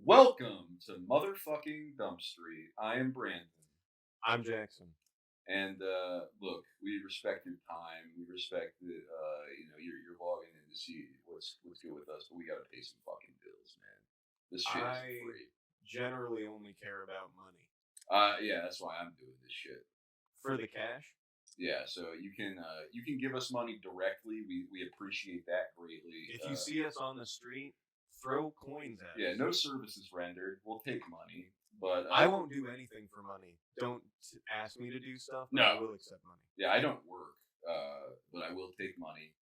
Welcome to motherfucking Dump Street. I am Brandon. I'm Jackson. And look, we respect your time. We respect that you're logging in to see what's good with us, but we gotta pay some fucking bills, man. This shit I isn't free. generally only care about money. Yeah, that's why I'm doing this shit. For the cash? Yeah, so you can give us money directly. We appreciate that greatly. If you see us on the street, throw coins at Yeah, us. no services rendered. We'll take money, but I won't do anything for money. Don't ask me to do stuff, but I will accept money. Yeah, I don't work, but I will take money.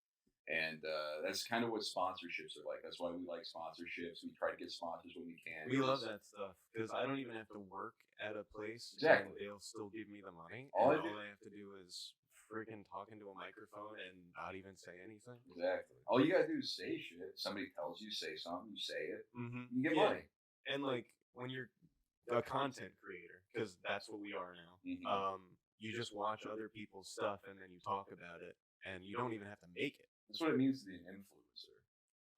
And that's kind of what sponsorships are like. That's why we like sponsorships. We try to get sponsors when we can. We love that stuff because I don't even have to work at a place. Exactly. And they'll still give me the money. All I have to do is freaking talk into a microphone and not even say anything. Exactly. All you gotta do is say shit. Somebody tells you, say something, you say it. Mm-hmm. You get money. And like when you're a content creator, because that's what we are now. Mm-hmm. You just watch other people's stuff and then you talk about it, and you don't even have to make it. That's what it means to be an influencer.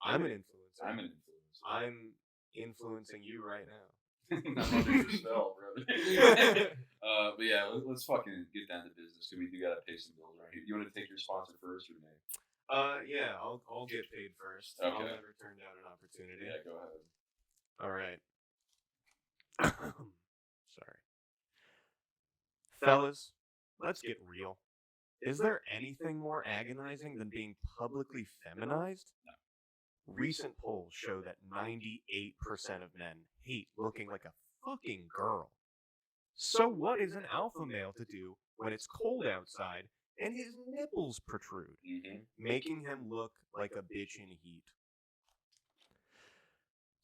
I'm an influencer. I'm an influencer. I'm influencing you right now. I'm under your spell, brother. But yeah, let's fucking get down to business because we do gotta pay some bills right here. You want to take your sponsor first or me? Yeah, I'll get paid first. Okay. I'll never turn down an opportunity. Yeah, go ahead. All right. Sorry. Fellas, let's get real. Is there anything more agonizing than being publicly feminized? No. Recent polls show that 98% of men hate looking like a fucking girl. So what is an alpha male to do when it's cold outside and his nipples protrude, making him look like a bitch in heat?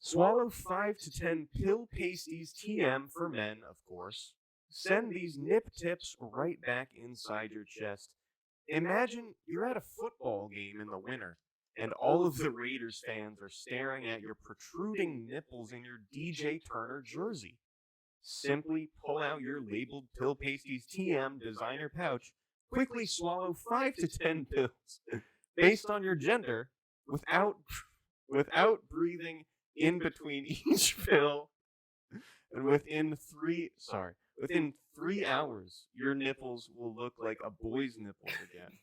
Swallow 5 to 10 pill pasties TM for men, of course. Send these nip tips right back inside your chest. Imagine you're at a football game in the winter, and all of the Raiders fans are staring at your protruding nipples in your DJ Turner jersey. Simply pull out your labeled Pill Pasties TM designer pouch, quickly swallow 5 to 10 pills based on your gender without breathing in between each pill, and within 3 hours, your nipples will look like a boy's nipples again.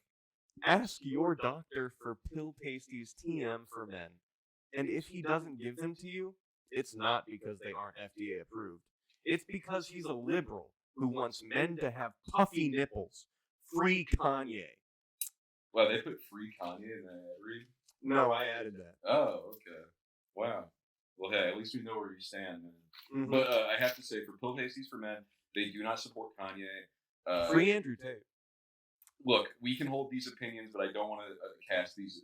Ask your doctor for Pill Pasties TM for men. And if he doesn't give them to you, it's not because they aren't FDA approved. It's because he's a liberal who wants men to have puffy nipples. Free Kanye. Well, they put free Kanye in that ad read? No, I added that. Oh, okay. Wow. Well, hey, at least we know where you stand, man. Mm-hmm. But I have to say, for Pill Pasties for Men, they do not support Kanye. Free Andrew Tate. Look, we can hold these opinions, but I don't want to cast these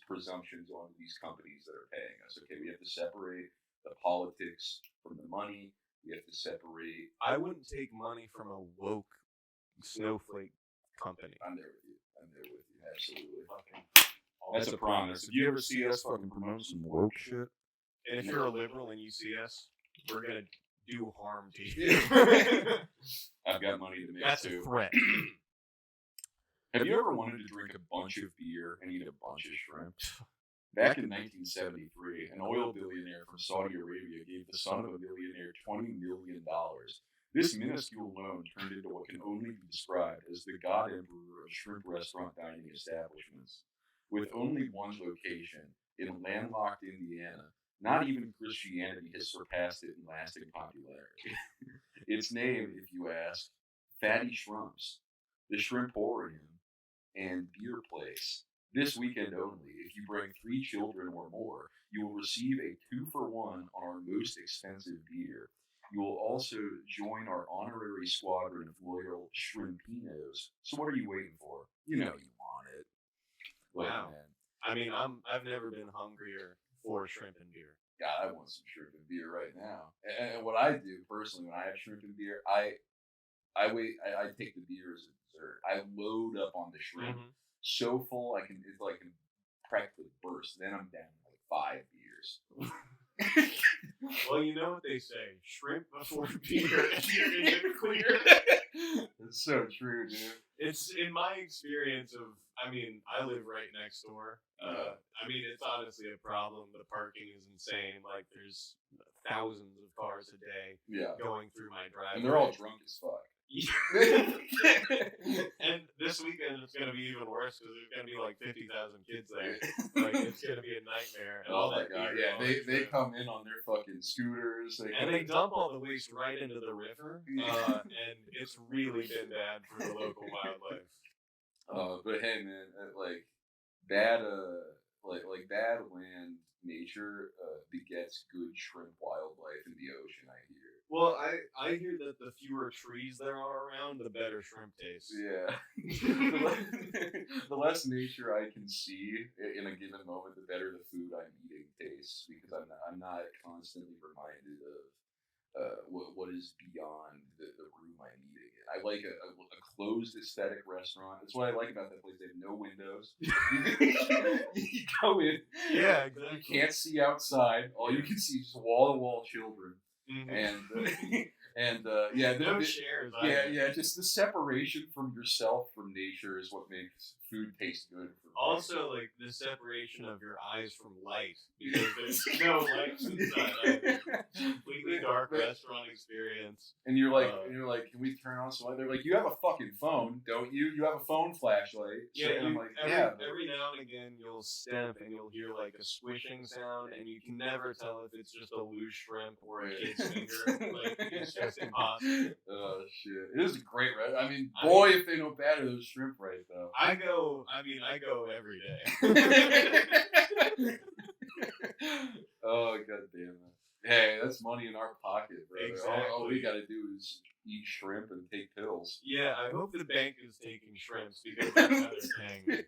presumptions onto these companies that are paying us. Okay, we have to separate the politics from the money. We have to separate. I wouldn't take money from a woke snowflake company. I'm there with you. Absolutely. That's a promise. If you ever see us fucking promote some woke shit, and if you're a liberal and you see us, we're gonna do harm to you. I've got money to make. That's too. A threat. Have you ever wanted to drink a bunch of beer and eat a bunch of shrimp? Back in 1973, an oil billionaire from Saudi Arabia gave the son of a millionaire $20 million. This minuscule loan turned into what can only be described as the god emperor of shrimp restaurant dining establishments. With only one location, in landlocked Indiana, not even Christianity has surpassed it in lasting popularity. Its name, if you ask, Fatty Shrumps, the Shrimporium, and Beer Place. This weekend only, if you bring 3 children or more, you will receive a 2-for-1 on our most expensive beer. You will also join our honorary squadron of loyal Shrimpinos. So what are you waiting for? You know you want it. Wow. Man. I mean, I've never been hungrier for shrimp and beer. God, I want some shrimp and beer right now. And what I do personally when I have shrimp and beer, I take the beer as a dessert. I load up on the shrimp so full I can practically burst. Then I'm down like 5 beers. Well, you know what they say: shrimp before beer, and you're in the clear. It's so true, dude. It's in my experience of, I mean, I live right next door. I mean, it's honestly a problem. The parking is insane. Like, there's thousands of cars a day going through my driveway. And they're all drunk as fuck. And this weekend it's gonna be even worse because there's gonna be like 50,000 kids there. Like, it's gonna be a nightmare. And oh my god! Yeah, they come in on their fucking scooters. They dump all the waste right into the river. And it's really been bad for the local wildlife. But hey, man, like bad, like bad land nature begets good shrimp wildlife in the ocean. I hear. Well, I hear that the fewer trees there are around, the better shrimp tastes. Yeah. The less nature I can see in a given moment, the better the food I'm eating tastes, because I'm not constantly reminded of what is beyond the room I'm eating in. I like a closed aesthetic restaurant. That's what I like about that place. They have no windows. You go in. Yeah, exactly. You can't see outside. All you can see is wall-to-wall children. Mm-hmm. And no shares. Yeah, just the separation from yourself from nature is what makes food taste good. Also, like the separation of your eyes from light, because there's no light inside either. Completely dark restaurant experience. And you're like, can we turn on some light? They're like, you have a fucking phone, don't you? You have a phone flashlight. Yeah, and I'm like, every now and again you'll step and you'll hear like a swishing sound, and you can never tell if it's just a loose shrimp or a kid's finger. Like, it's just impossible. Oh shit! It is a great restaurant. I mean, boy, if they know better, those shrimp right though. I go every day. Oh god damn it! Hey, that's money in our pocket, bro. Exactly. All we gotta do is eat shrimp and take pills. Yeah, I hope the bank is taking shrimps, because that's how they're paying me.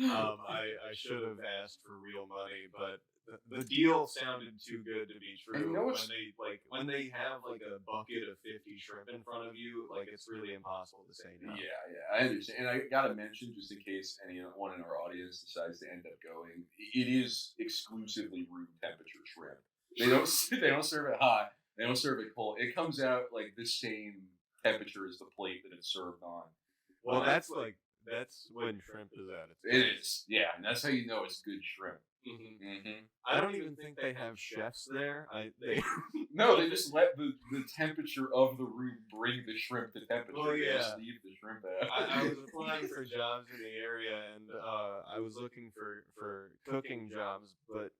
I should have asked for real money, but the deal sounded too good to be true. And you know when they have like a bucket of 50 shrimp in front of you, like, it's really impossible to say no. Yeah, I understand. And I gotta mention, just in case anyone in our audience decides to end up going, it is exclusively room temperature shrimp. They don't serve it hot. They don't serve it cold. It comes out like the same temperature as the plate that it's served on. Well, that's when shrimp is at its best. It is, yeah, and that's how you know it's good shrimp. Mm-hmm. Mm-hmm. I don't even think they have chefs there. No, they just let the temperature of the room bring the shrimp to temperature. Well, yeah. They just leave the shrimp out. I was applying for jobs in the area, and I was looking for cooking jobs, but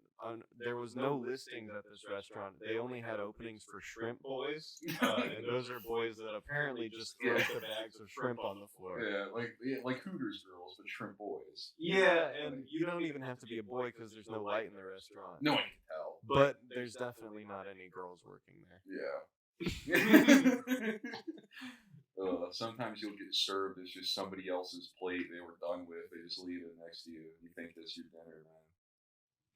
there was no listings at this restaurant. They only had openings for shrimp boys, and those are boys that apparently just throw the bags of shrimp on the floor. Yeah, like Hooters girls, but shrimp boys. Yeah, and you don't even have to be a boy because there's no light in the restaurant. No one can tell. But there's definitely not any girls working there. Yeah. Sometimes you'll get served as just somebody else's plate they were done with. They just leave it next to you. You think that's your dinner, man.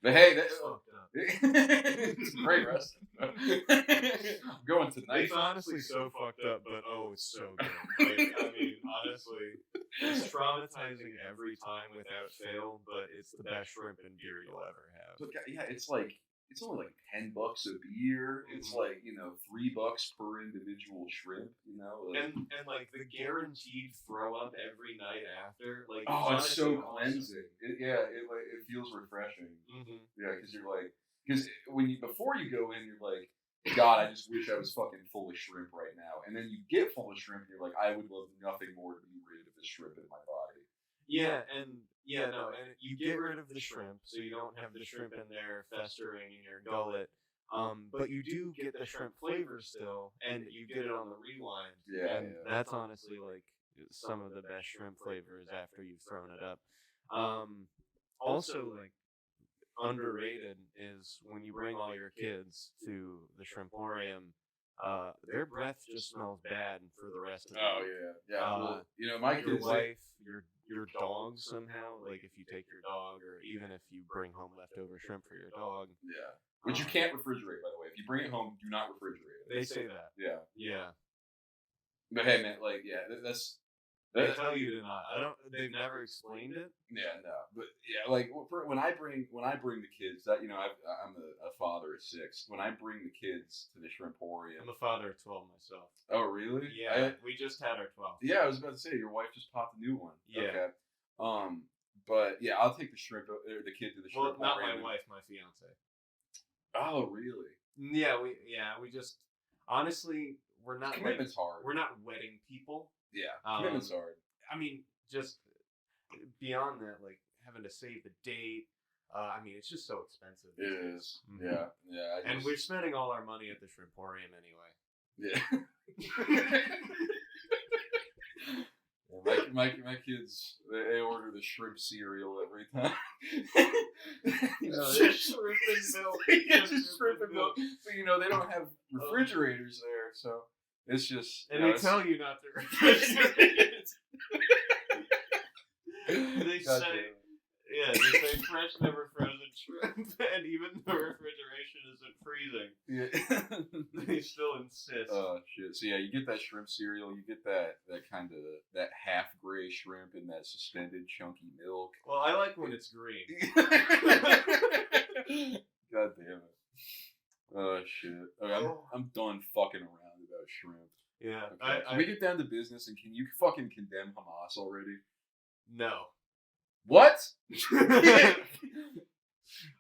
But hey, that's fucked up. It's a great restaurant. I'm going tonight. It's honestly so fucked up, but it's so good. Like, I mean, honestly, it's traumatizing every time without fail, but it's the best shrimp and beer you'll ever have. But yeah, it's only like $10 a beer. It's like, $3 per individual shrimp. And like the guaranteed throw up every night after. Like, it's so cleansing. It feels refreshing. Mm-hmm. Yeah, because before you go in, you're like, God, I just wish I was fucking full of shrimp right now. And then you get full of shrimp, and you're like, I would love nothing more to be rid of the shrimp in my body. Yeah, and you get rid of the shrimp, so you don't have the shrimp in there festering in your gullet. But you do get the shrimp flavor still, and you get it on the rewind. Yeah, and that's honestly like some of the best shrimp flavors after you've thrown it up. Also, like, underrated is when you bring all your kids to the Shrimporium, their breath just smells bad for the rest of the week. Yeah. My your kids, wife, your dog somehow, like if you take your dog, or even if you bring home leftover shrimp for your dog. Yeah. Which you can't refrigerate, by the way. If you bring it home, do not refrigerate it. They say that. Yeah. Yeah. But hey, man, that's They tell you to not. They've never explained it. Yeah, no, but yeah, like when I bring the kids, that I'm a father of 6. When I bring the kids to the Shrimporium, I'm a father of 12 myself. Oh, really? Yeah, we just had our 12th. Yeah, I was about to say your wife just popped a new one. Yeah. Okay. But yeah, I'll take the kid to the Shrimporium. Well, not my wife, my fiance. Oh, really? Yeah, we just honestly we're not commitment's hard. We're not wedding people. Yeah, commitment's hard. I mean, just beyond that, like having to save the date. I mean, it's just so expensive. It is. Mm-hmm. Yeah. And we're spending all our money at the Shrimporium anyway. Yeah. My kids, they order the shrimp cereal every time. Just shrimp and milk. Just shrimp and milk. But they don't have refrigerators there, so it's just. And they tell you not to refrigerate. They say fresh, never frozen shrimp, and even the refrigeration isn't freezing. Yeah. They still insist. Oh shit! So yeah, you get that shrimp cereal, you get that kind of that half gray shrimp in that suspended chunky milk. Well, I like when it's green. God damn it! Oh shit! Okay, I'm done fucking around about shrimp. Yeah. Okay. Can we get down to business, and can you fucking condemn Hamas already? No. What?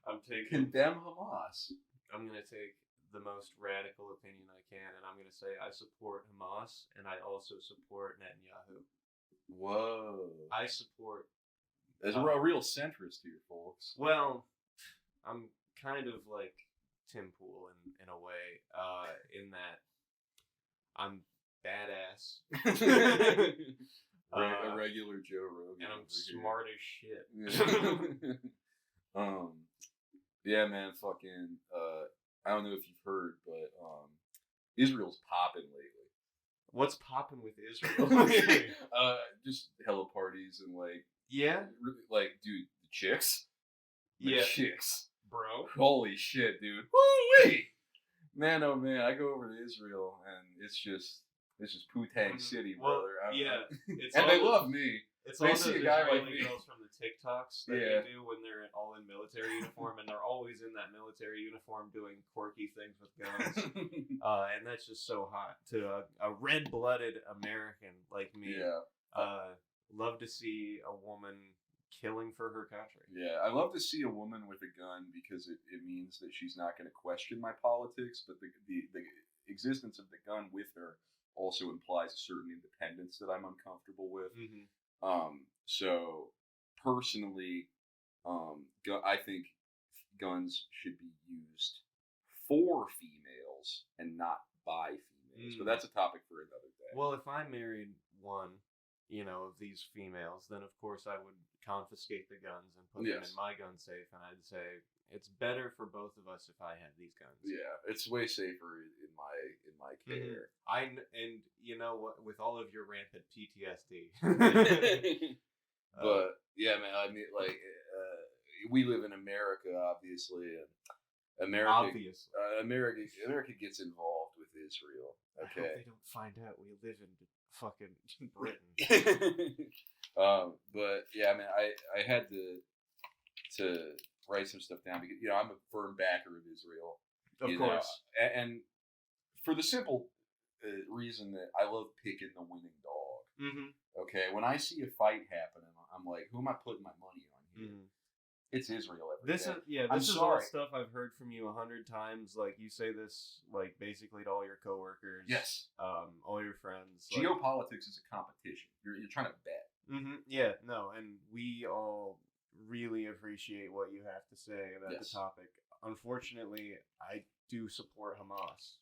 I'm taking condemn Hamas. I'm gonna take the most radical opinion I can, and I'm gonna say I support Hamas, and I also support Netanyahu. Whoa! I support. There's a real centrist here, folks. Well, I'm kind of like Tim Pool in a way, in that I'm badass. A regular Joe Rogan. And I'm smart as shit. Yeah, man, fucking, I don't know if you've heard, but, Israel's popping lately. What's popping with Israel? Just hella parties and, like... Yeah? Like, dude, the chicks? The chicks. Bro. Holy shit, dude. Woo-wee! Man, oh man, I go over to Israel, and it's just Putang City, brother. And they love me. It's they all see those a guy Israeli like me. girls from the TikToks that they do when they're all in military uniform, and they're always in that military uniform doing quirky things with guns. And that's just so hot to a red-blooded American like me. Yeah. Love to see a woman killing for her country. Yeah, I love to see a woman with a gun because it means that she's not going to question my politics, but the existence of the gun with her also implies a certain independence that I'm uncomfortable with. Mm-hmm. So personally, I think guns should be used for females and not by females. But that's a topic for another day. Well, if I married one, of these females, then of course I would confiscate the guns and put them in my gun safe, and I'd say it's better for both of us if I have these guns. Yeah, it's way safer in my care. And you know what? With all of your rampant PTSD, but yeah, man. I mean, like, we live in America, obviously, and America gets involved with Israel. Okay, I hope they don't find out we live in fucking Britain. But yeah, I mean, I had to write some stuff down because I'm a firm backer of Israel, of course, and for the simple reason that I love picking the winning dog. Mm-hmm. Okay, when I see a fight happening, I'm like, who am I putting my money on here? Mm-hmm. It's Israel every day. This is all stuff I've heard from you 100 times. Like, you say this, like, basically to all your coworkers. Yes. All your friends. Geopolitics is a competition. You're trying to bet. Mm-hmm. Yeah, no, and we all really appreciate what you have to say about the topic. Unfortunately, I do support Hamas.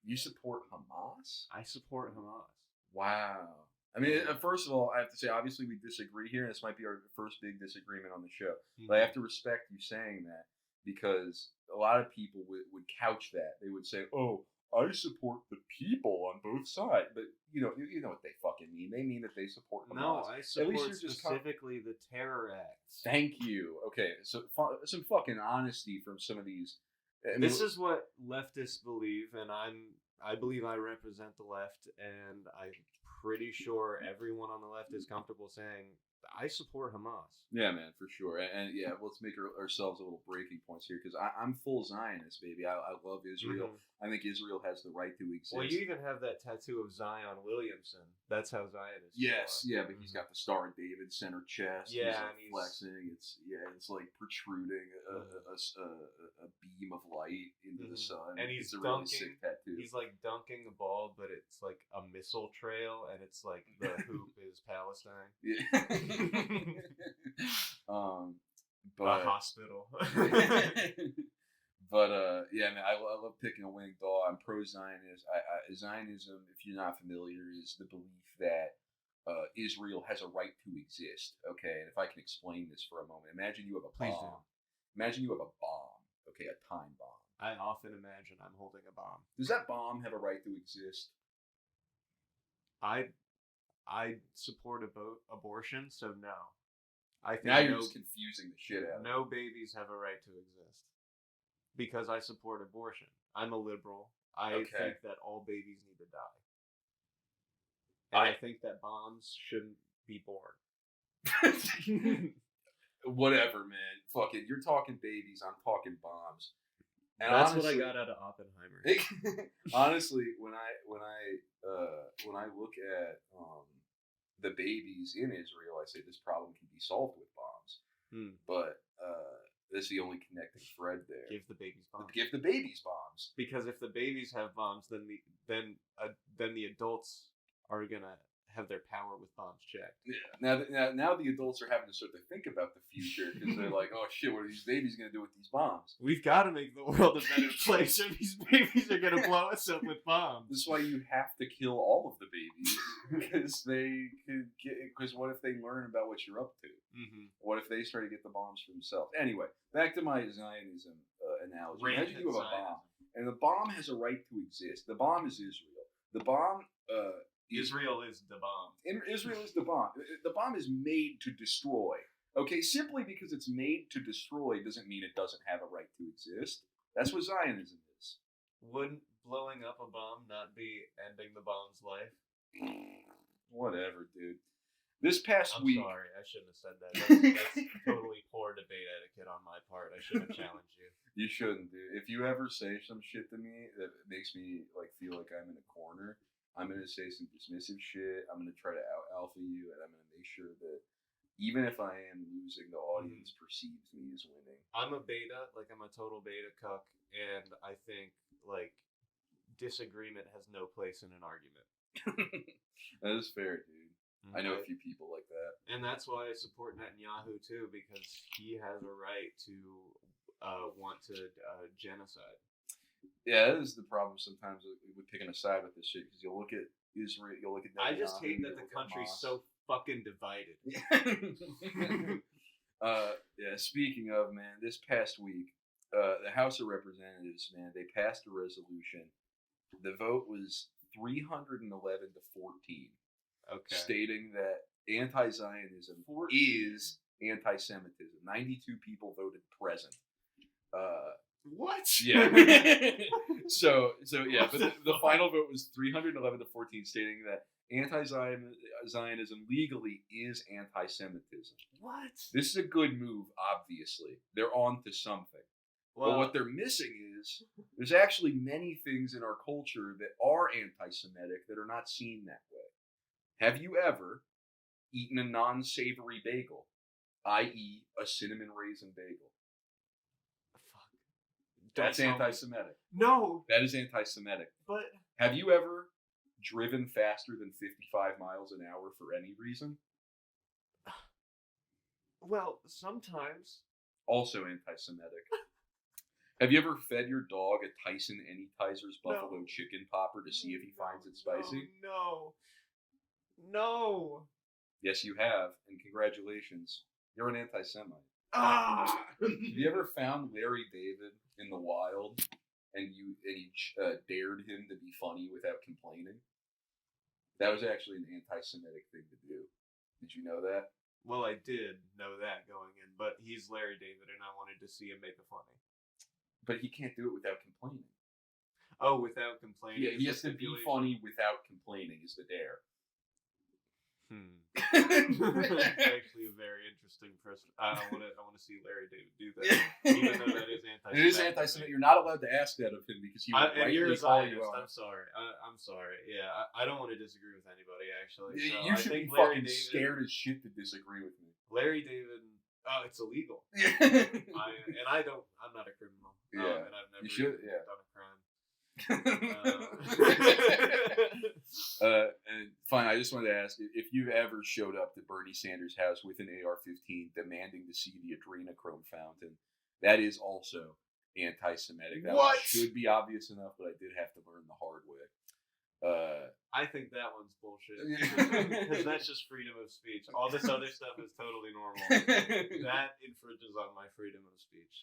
You support Hamas? I support Hamas. Wow. I mean, first of all, I have to say, obviously, we disagree here, and this might be our first big disagreement on the show. Mm-hmm. But I have to respect you saying that, because a lot of people would couch that. They would say, oh, I support the people on both sides. But, you know what they fucking mean. They mean that they support Hamas. No, I support specifically the terror acts. Thank you. Okay, so some fucking honesty from some of these. This is what leftists believe, and I believe I represent the left, and I pretty sure everyone on the left is comfortable saying, I support Hamas. Yeah, man, for sure. And yeah, let's make ourselves a little breaking points here because I'm full Zionist, baby. I love Israel. Mhm. I think Israel has the right to exist. Well, you even have that tattoo of Zion Williamson. That's how Zionist. Yes, yeah, but he's got the Star of David center chest. Yeah, he's like and he's flexing. It's like protruding a beam of light into the sun. And he's it's a dunking. really sick tattoo. He's like dunking the ball, but it's like a missile trail, and it's like the hoop is Palestine. Yeah. But a hospital. But yeah, man, I love picking a winning dog. I'm pro-Zionist. Zionism, if you're not familiar, is the belief that Israel has a right to exist. Okay, and if I can explain this for a moment, imagine you have a Please bomb. Imagine you have a bomb. Okay, a time bomb. I often imagine I'm holding a bomb. Does that bomb have a right to exist? I support abortion, so no. I think Now you're just confusing the shit out of no babies have a right to exist because I support abortion. I'm a liberal. I think that all babies need to die. And I think that bombs shouldn't be born. Whatever, man. Fuck it. You're talking babies. I'm talking bombs. And that's honestly, what I got out of Oppenheimer. Honestly, when I look at the babies in Israel, I say this problem can be solved with bombs. But that's the only connecting thread there. Give the babies bombs. Give the babies bombs. Because if the babies have bombs, then the adults are gonna have their power with bombs checked. Yeah. Now the adults are having to start to think about the future because they're like, oh shit, what are these babies gonna do with these bombs? We've got to make the world a better place, or these babies are gonna blow us up with bombs. This is why you have to kill all of the babies because they could get. Because what if they learn about what you're up to? Mm-hmm. What if they start to get the bombs for themselves? Anyway, back to my Zionism analogy. Imagine you have a bomb, and the bomb has a right to exist. The bomb is Israel. The bomb. Israel is the bomb. Israel is the bomb. The bomb is made to destroy. Okay, simply because it's made to destroy doesn't mean it doesn't have a right to exist. That's what Zionism is. Wouldn't blowing up a bomb not be ending the bomb's life? Whatever, dude. This past I'm week... sorry, I shouldn't have said that. That's totally poor debate etiquette on my part. I shouldn't have challenged you. You shouldn't, dude. If you ever say some shit to me that makes me feel like I'm in a corner, I'm going to say some dismissive shit. I'm going to try to out-alpha you, and I'm going to make sure that even if I am losing, the audience perceives me as winning. I'm a beta. I'm a total beta cuck, and I think, disagreement has no place in an argument. That is fair, dude. I know a few people like that. And that's why I support Netanyahu, too, because he has a right to want to genocide. Yeah, that is the problem sometimes with picking a side with this shit, because you'll look at Israel, you'll look at Netanyahu. I just hate that the country's so fucking divided. Yeah, speaking of, man, this past week, the House of Representatives, man, they passed a resolution. The vote was 311 to 14. Okay. Stating that anti-Zionism is anti-Semitism. 92 people voted present. What? Yeah. so yeah, but the final vote was 311 to 14, stating that anti-Zionism legally is anti-Semitism. What? This is a good move, obviously. They're on to something. Well, but what they're missing is there's actually many things in our culture that are anti-Semitic that are not seen that way. Have you ever eaten a non-savory bagel, i.e. a cinnamon raisin bagel? Fuck. That's anti-Semitic. No. That is anti-Semitic. But have you ever driven faster than 55 miles an hour for any reason? Well, sometimes. Also anti-Semitic. Have you ever fed your dog a Tyson Anytizer's Buffalo Chicken Popper to see if he finds it spicy? No. Yes, you have, and congratulations. You're an anti-Semite. Ah! Have you ever found Larry David in the wild, and you dared him to be funny without complaining? That was actually an anti-Semitic thing to do. Did you know that? Well, I did know that going in, but he's Larry David, and I wanted to see him make it funny. But he can't do it without complaining. Oh, without complaining? Yeah, he has to be funny without complaining is the dare. It's actually a very interesting person. I want to see Larry David do that, even though that is anti-Semitic. It is anti-Semitic. You're not allowed to ask that of him because he will rightly call you out. I'm sorry. I'm sorry. Yeah, I don't want to disagree with anybody, actually. So You should be fucking scared as shit to disagree with me. Larry David, it's illegal. I'm not a criminal. Yeah. And I've never done a crime. And fine, I just wanted to ask if you've ever showed up to Bernie Sanders' house with an AR-15 demanding to see the adrenochrome fountain. That is also anti-Semitic. That one should be obvious enough, but I did have to learn the hard way. I think that one's bullshit. Because that's just freedom of speech. All this other stuff is totally normal. That infringes on my freedom of speech.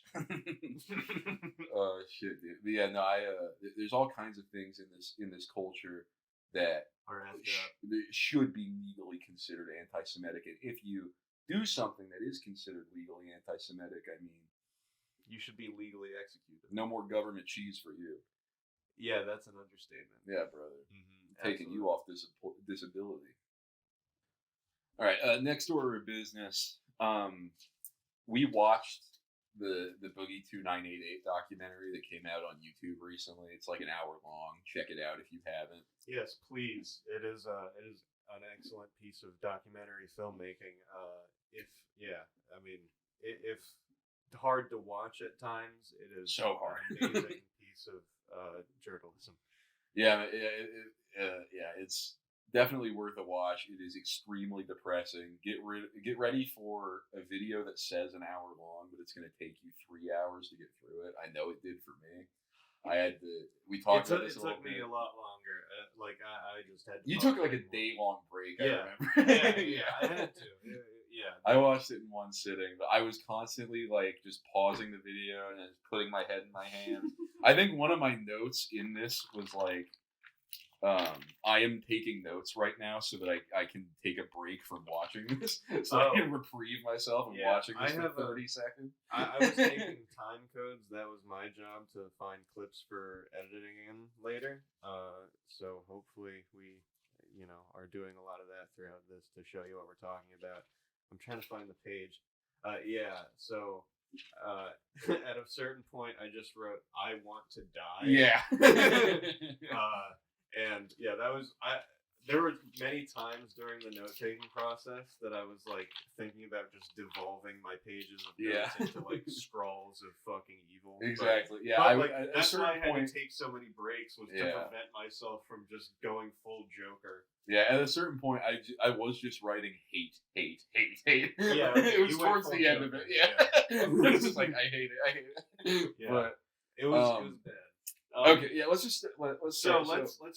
Shit, dude. But yeah, no, there's all kinds of things in this culture that should be legally considered anti-Semitic. And if you do something that is considered legally anti-Semitic, I mean, you should be legally executed. No more government cheese for you. Yeah, that's an understatement. Yeah, brother. Taking you off disability. All right, next order of business. We watched the Boogie 2988 documentary that came out on YouTube recently. It's like an hour long. Check it out if you haven't. Yes, please. It is an excellent piece of documentary filmmaking. If hard to watch at times, it is so hard. An amazing piece of journalism. Yeah, it's definitely worth a watch. It is extremely depressing. Get ready for a video that says an hour long, but it's going to take you 3 hours to get through it. I know it did for me. We talked about this a little bit. It took me a lot longer. I just had to. You took like a day-long break, I remember. I had to. Yeah. I watched it in one sitting, but I was constantly like just pausing the video and putting my head in my hands. I think one of my notes in this was like, I am taking notes right now so that I can take a break from watching this, so I can reprieve myself and watching this for 30 seconds. I was taking time codes. That was my job, to find clips for editing in later. So hopefully we, are doing a lot of that throughout this to show you what we're talking about. I'm trying to find the page. So at a certain point, I just wrote, "I want to die." Yeah. And that was there were many times during the note-taking process that I was like thinking about just devolving my pages of notes into like scrawls of fucking evil. Exactly. That's why I had to take so many breaks, was to prevent myself from just going full Joker. Yeah, at a certain point, I was just writing hate. Yeah, it was towards the end of it. Yeah, it was just like I hate it. Yeah, but it was bad. Okay, yeah. Let's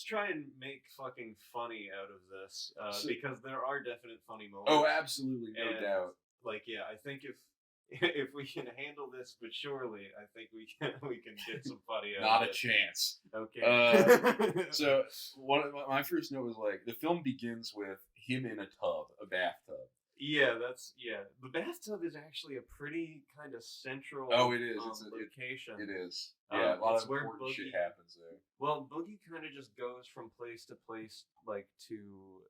try and make fucking funny out of this, because there are definite funny moments. Oh, absolutely, no doubt. I think if we can handle this, but surely I think we can get some funny out Not of it. a chance. Okay. So my first note was like, the film begins with him in a bathtub. The bathtub is actually a pretty kind of central. Oh, it is. It's location. It is. Yeah, a lot of important shit happens there. Well, Boogie kind of just goes from place to place, to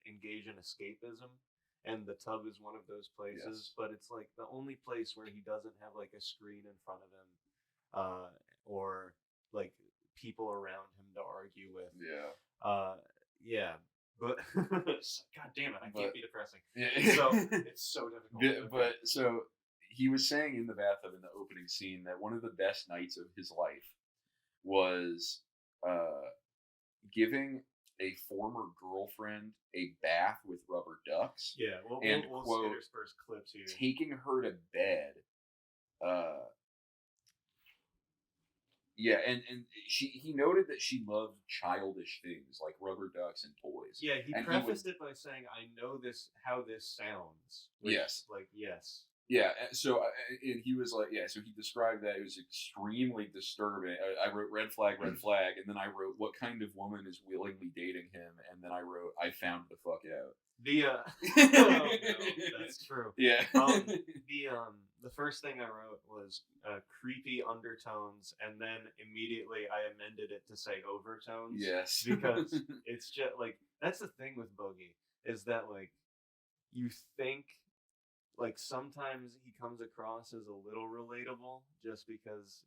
engage in escapism, and the tub is one of those places. Yes. But it's like the only place where he doesn't have like a screen in front of him, or like people around him to argue with. Yeah. But God damn it, I can't be depressing. Yeah. It's so difficult. But so he was saying in the bathtub in the opening scene that one of the best nights of his life was giving a former girlfriend a bath with rubber ducks. Yeah, we'll quote, intersperse clips here. Taking her to bed. Yeah, and he noted that she loved childish things like rubber ducks and toys. Yeah, he prefaced it by saying, "I know how this sounds." Which, yes. Yes. Yeah, and he was like, yeah, so he described that it was extremely disturbing. I wrote red flag, and then I wrote what kind of woman is willingly dating him, and then I wrote I found the fuck out. Oh no, that's true. Yeah. The first thing I wrote was creepy undertones, and then immediately I amended it to say overtones. Yes. Because it's just like that's the thing with Boogie is that like you think like sometimes he comes across as a little relatable just because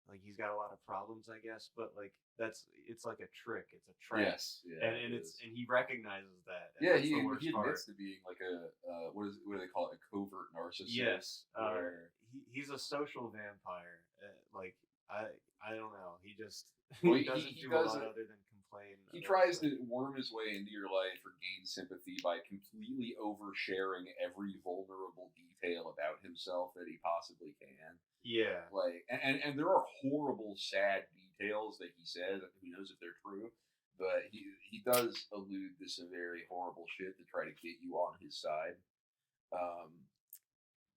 like he's got a lot of problems I guess, but like it's like a trick, it's a trap. Yes. Yeah. And he recognizes that. And Yeah, that's the worst he part. admits to being like a what do they call it, a covert narcissist? Yes, where he's a social vampire. Like I don't know. He just Well, he doesn't do a lot other than complain. he tries to worm his way into your life or gain sympathy by completely oversharing every vulnerable detail about himself that he possibly can. Yeah. Like, and there are horrible, sad details that he says. Who knows if they're true? But he does allude to some very horrible shit to try to get you on his side.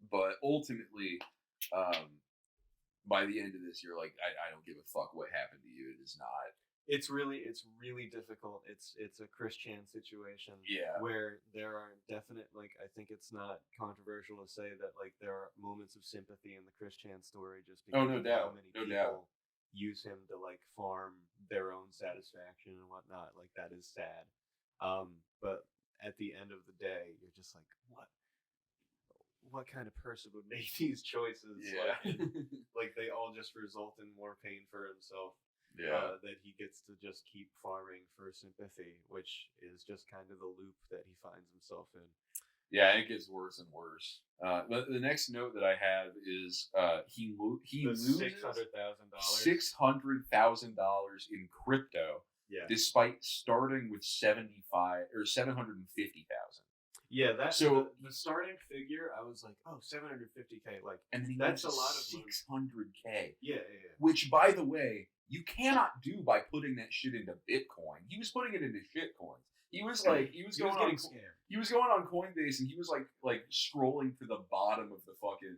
But ultimately, by the end of this, you're like, I don't give a fuck what happened to you. It is not. It's really difficult. It's a Chris Chan situation. Yeah. Where there are definite, like, I think it's not controversial to say that like there are moments of sympathy in the Chris Chan story just because no of doubt. how many people use him to like farm their own satisfaction and whatnot. Like that is sad. But at the end of the day, you're just like, what kind of person would make these choices? Yeah. Like they all just result in more pain for himself. Yeah. That he gets to just keep farming for sympathy, which is just kind of the loop that he finds himself in. Yeah, it gets worse and worse. The next note that I have is he loses $600,000 in crypto. Yeah. Despite starting with 75 or 750,000. Yeah, that's so the starting figure. I was like, oh, 750K, like, and then that's a lot of 600K. Yeah. Which, by the way, you cannot do by putting that shit into Bitcoin. He was putting it into shit coins. He was like, he was going on Coinbase, and he was like scrolling to the bottom of the fucking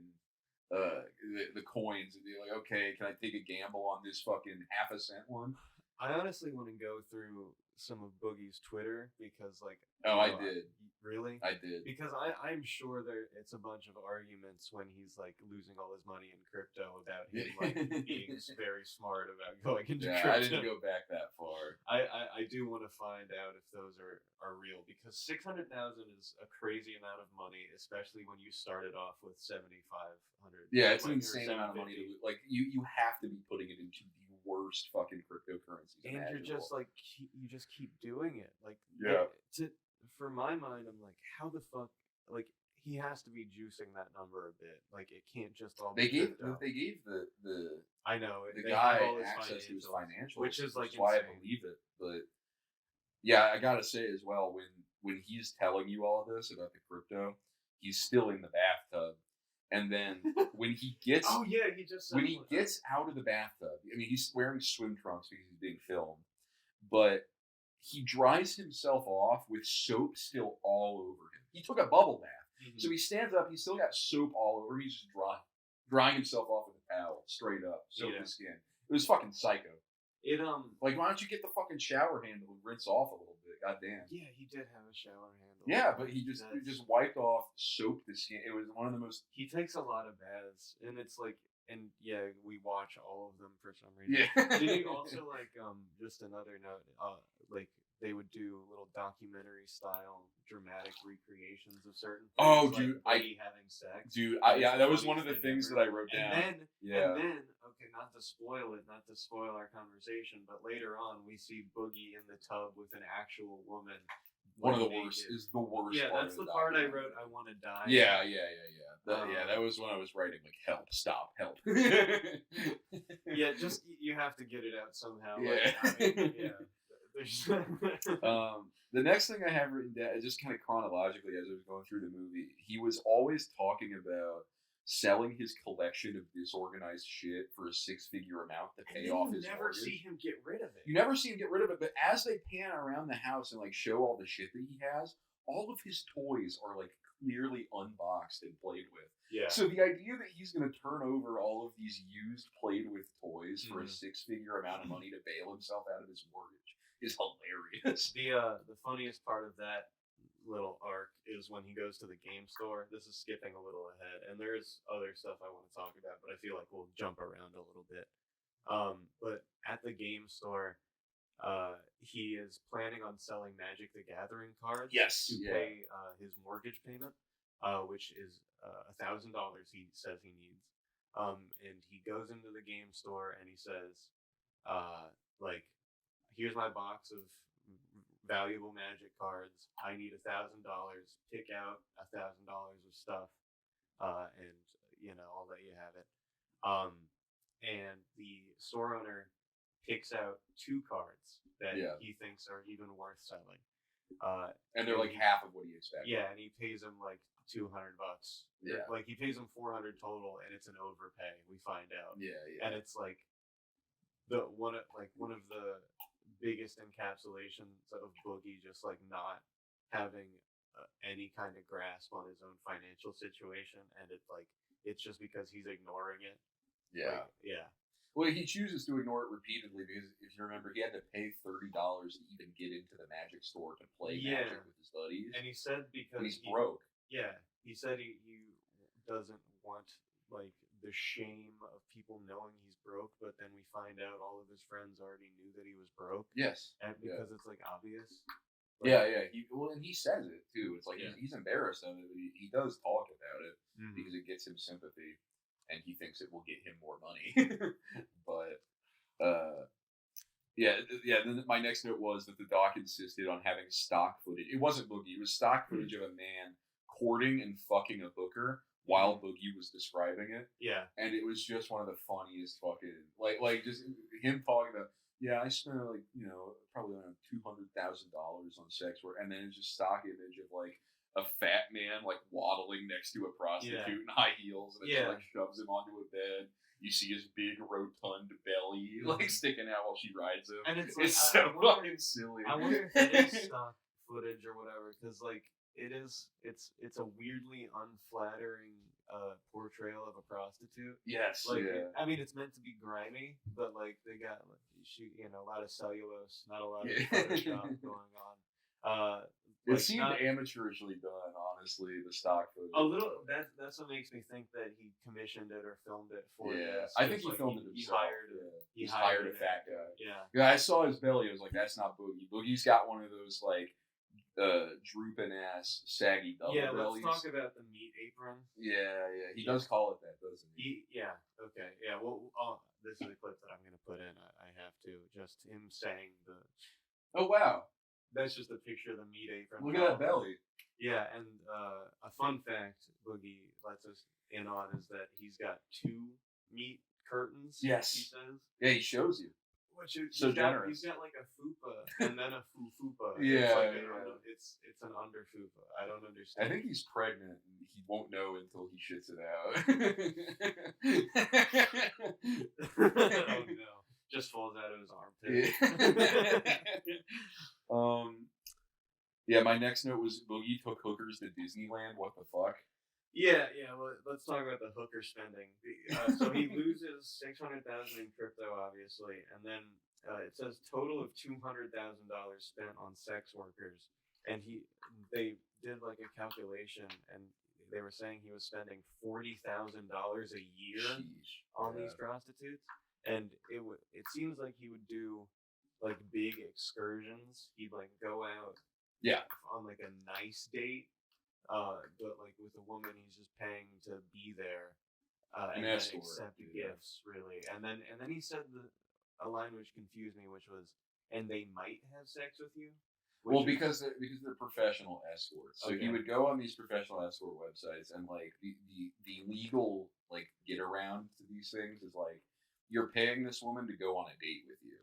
the coins and be like, okay, can I take a gamble on this fucking half a cent one? I honestly want to go through some of Boogie's Twitter because, like, I did. Really? I did. Because I'm sure it's a bunch of arguments when he's like losing all his money in crypto about him like being very smart about going into crypto. I didn't go back that far. I do want to find out if those are real because 600,000 is a crazy amount of money, especially when you started off with 7,500. Yeah, it's an insane amount of money. Like you have to be putting it into the worst fucking cryptocurrencies. And you're just like you just keep doing it. Like for my mind, I'm like, how the fuck? Like he has to be juicing that number a bit. Like it can't just all. They gave the I know the guy access to his financials, which is like why I believe it. But yeah, I gotta say as well, when he's telling you all this about the crypto, he's still in the bathtub. And then when he gets gets out of the bathtub, I mean he's wearing swim trunks because he's being filmed, but he dries himself off with soap still all over him. He took a bubble bath, so he stands up. He's still got soap all over him. He's just drying himself off with a towel, straight up, soap his skin. It was fucking psycho. Like, why don't you get the fucking shower handle and rinse off a little bit? Goddamn. Yeah, he did have a shower handle. Yeah, but he just wiped off, soaped the skin. It was one of the most. He takes a lot of baths, and it's like, and yeah, we watch all of them for some reason. Yeah. Did he also like just another note? Like they would do little documentary style dramatic recreations of certain things. Oh, dude, like having sex. Dude, that was one of the things that I wrote down. And then, okay, not to spoil our conversation, but later on we see Boogie in the tub with an actual woman. One of the worst is the worst. Yeah, that's the part I wrote. I want to die. Yeah. That was when I was writing like, help, stop, help. Yeah, just you have to get it out somehow. Yeah. Like, I mean, yeah. The next thing I have written down, just kind of chronologically as I was going through the movie, he was always talking about selling his collection of disorganized shit for a six-figure amount to pay off his mortgage. You never see him get rid of it. You never see him get rid of it, but as they pan around the house and like show all the shit that he has, all of his toys are like clearly unboxed and played with. Yeah. So the idea that he's going to turn over all of these used played with toys for a six-figure amount of money to bail himself out of his mortgage is hilarious. The funniest part of that little arc is when he goes to the game store. This is skipping a little ahead, and there's other stuff I want to talk about, but I feel like we'll jump around a little bit. But at the game store, he is planning on selling Magic the Gathering cards to pay his mortgage payment, which is $1,000 he says he needs. And he goes into the game store and he says, like, here's my box of valuable Magic cards. I need $1,000. Pick out $1,000 of stuff, and I'll let you have it. And the store owner picks out 2 cards that he thinks are even worth selling. And they're like half of what he expected. Yeah, and he pays him like $200. Yeah. Like he pays him $400 total, and it's an overpay. We find out. Yeah. And it's like one of the biggest encapsulations of Boogie just like not having any kind of grasp on his own financial situation, and it's just because he's ignoring it. Yeah. Yeah. Well, he chooses to ignore it repeatedly because, if you remember, he had to pay $30 to even get into the Magic store to play Magic with his buddies. And he said because he's broke. Yeah, he said he doesn't want like the shame of people knowing he's broke, but then we find out all of his friends already knew that he was broke. Yes. And because it's like obvious. Like, yeah. And he says it too. It's like he's embarrassed of it, but he does talk about it because it gets him sympathy. And he thinks it will get him more money. But, then my next note was that the doc insisted on having stock footage. It wasn't Boogie. It was stock footage of a man courting and fucking a hooker while Boogie was describing it. Yeah. And it was just one of the funniest fucking, like just him talking about, I spent probably around $200,000 on sex work. And then it's just stock image of like, a fat man like waddling next to a prostitute in high heels, and it just like shoves him onto a bed. You see his big rotund belly like sticking out while she rides him, and it's like, so fucking silly. I wonder if it is stock footage or whatever, because like it's a weirdly unflattering portrayal of a prostitute. Yes, like I mean it's meant to be grimy, but like they got a lot of cellulose, not a lot of Photoshop going on. It seemed amateurishly done, honestly. The stock footage. A little. That's what makes me think that he commissioned it or filmed it for. Yeah, this. I think he filmed it himself. He hired a fat guy. Yeah. I saw his belly. I was like, that's not Boogie. Boogie's got one of those like drooping ass, saggy double bellies. Let's talk about the meat apron. Yeah. He does call it that, doesn't he? Okay. Yeah. Well, this is a clip that I'm gonna put in. I have to just him saying the. Oh wow. That's just a picture of the meat apron. Look at that belly. Yeah, and a fun fact Boogie lets us in on is that he's got 2 meat curtains. Yes. He says. Yeah, he shows you. Which is so generous. He's got like a fupa and then a fupa. It's it's an under fupa. I don't understand. I think he's pregnant. And he won't know until he shits it out. Oh no. Just falls out of his armpit. My next note was Boogie took hookers to Disneyland. What the fuck? Yeah. Well, let's talk about the hooker spending. So he loses $600,000 in crypto, obviously, and then it says total of $200,000 spent on sex workers, and they did like a calculation, and they were saying he was spending $40,000 a year on these prostitutes. And it seems like he would do like big excursions. He'd like go out on like a nice date, but like with a woman he's just paying to be there and then accept gifts, really. And then he said a line which confused me, which was, and they might have sex with you. Well, because they're professional escorts. So he would go on these professional escort websites, and like the legal like get around to these things is like, you're paying this woman to go on a date with you,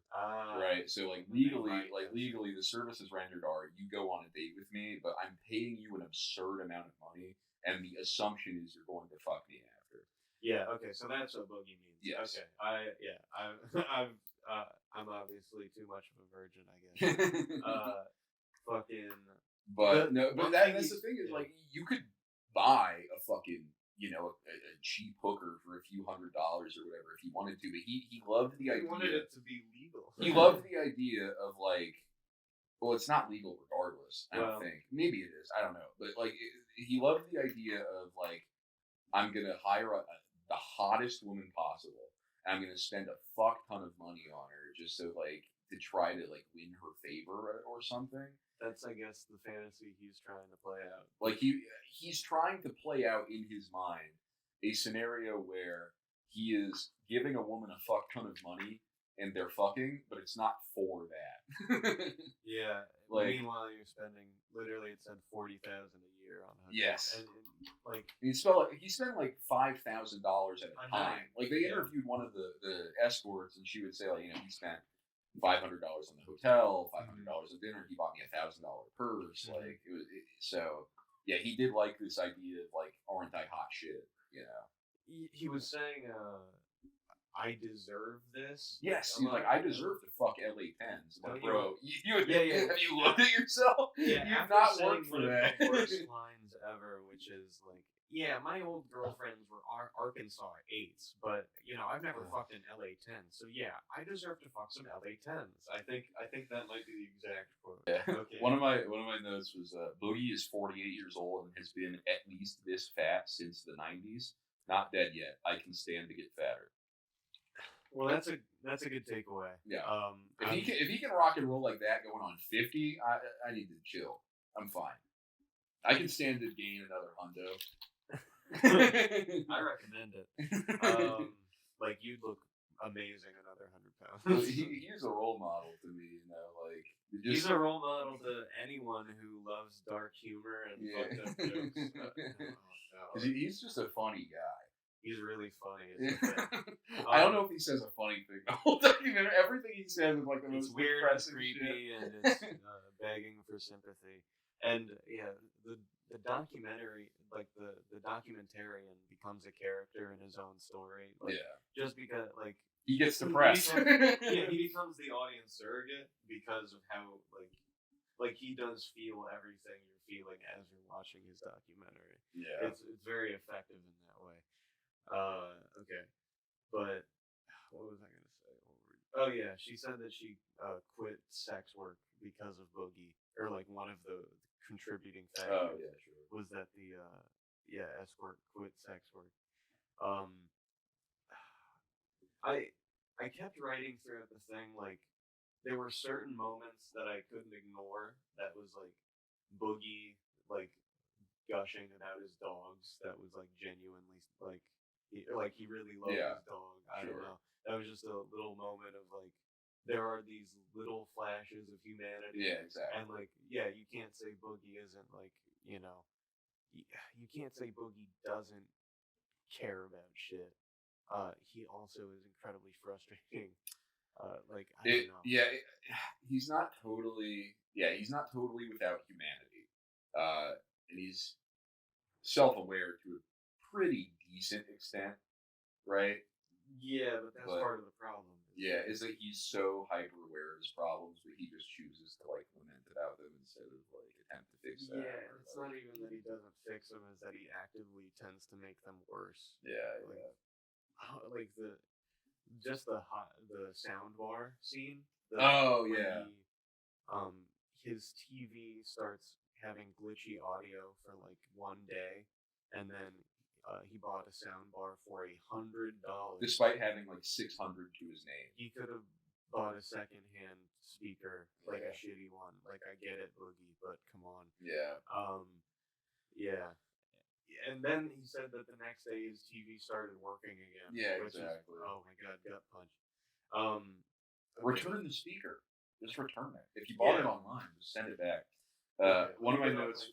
right? So like legally, the services rendered are you go on a date with me, but I'm paying you an absurd amount of money, and the assumption is you're going to fuck me after. Yeah. Okay. So that's what Boogie means. Yes. Okay. I'm obviously too much of a virgin, I guess. But that's the thing is like you could buy a fucking, a cheap hooker for a few $100s or whatever if he wanted to. But he loved the He idea. wanted it to be legal. He loved the idea of like, well, it's not legal regardless. I don't Well, think. Maybe it is. I don't know. But like, he loved the idea of like, I'm gonna hire the hottest woman possible, and I'm gonna spend a fuck ton of money on her just so like to try to like win her favor or something. that's, I guess, the fantasy he's trying to play out. Like he's trying to play out in his mind a scenario where he is giving a woman a fuck ton of money and they're fucking, but it's not for that. Yeah. Like, meanwhile, you're spending literally it said $40,000 a year on hotels. Yes. And like he spent like $5,000 at a time. Like they interviewed one of the escorts, and she would say like, he spent $500 on the hotel, $500 on dinner. He bought me $1,000 purse. Like so. Yeah, he did like this idea of like, aren't I hot shit? he was saying, I deserve this. Yes, he's like, I deserve to fuck LA 10s. Like, bro, Yeah. Have you looked at yourself? Yeah, You've after not saying worked for one of that. the worst lines ever, which is like, yeah, my old girlfriends were Arkansas 8s, but I've never fucked an LA 10, so yeah, I deserve to fuck some LA 10s. I think that might be the exact quote. Yeah. Okay. One of my notes was Boogie is 48 years old and has been at least this fat since the 90s. Not dead yet. I can stand to get fatter. Well, that's a good takeaway. Yeah. If he can rock and roll like that going on 50, I need to chill. I'm fine. I can stand to gain another hundo. I recommend it. Like you'd look amazing another 100 pounds. He's a role model to me, like he's a role model to anyone who loves dark humor and fucked up jokes. He's just a funny guy. He's really funny. I don't know if he says a funny thing the whole documentary. Everything he says is like the most weird, and creepy, shit. And it's begging for sympathy. And yeah, the documentary, like the documentarian becomes a character in his own story. Like, just because like he gets depressed. He becomes the audience surrogate because of how like he does feel everything you're feeling as you're watching his documentary. Yeah, it's very effective in that way. Okay, but what was I gonna say? Oh yeah, she said that she quit sex work because of Boogie, or like one of the contributing factors. Oh yeah, sure. Was that the escort quit sex work? I kept writing throughout the thing like there were certain moments that I couldn't ignore. That was like Boogie like gushing about his dogs. That was like genuinely like he really loved his dog. I don't know. That was just a little moment of like there are these little flashes of humanity. Yeah, exactly. And like you can't say Boogie isn't like you can't say Boogie doesn't care about shit. He also is incredibly frustrating. I don't know. Yeah, he's not totally without humanity. And he's self-aware to a pretty decent extent, right? Yeah, but that's part of the problem. Yeah, is that he's so hyper aware of his problems, but he just chooses to like lament about them instead of like attempt to fix them. Yeah, it's not even that he doesn't fix them; is that he actively tends to make them worse. Yeah, like the sound bar scene. His TV starts having glitchy audio for like one day, and then he bought a sound bar for $100. Despite having like 600 to his name. He could have bought a secondhand speaker, like a shitty one. Like I get it, Boogie, but come on. Yeah. Yeah. And then he said that the next day his TV started working again. Yeah, exactly. Oh my god, gut punch. Return the speaker. Just return it. If you bought it online, just send it back. One of my notes.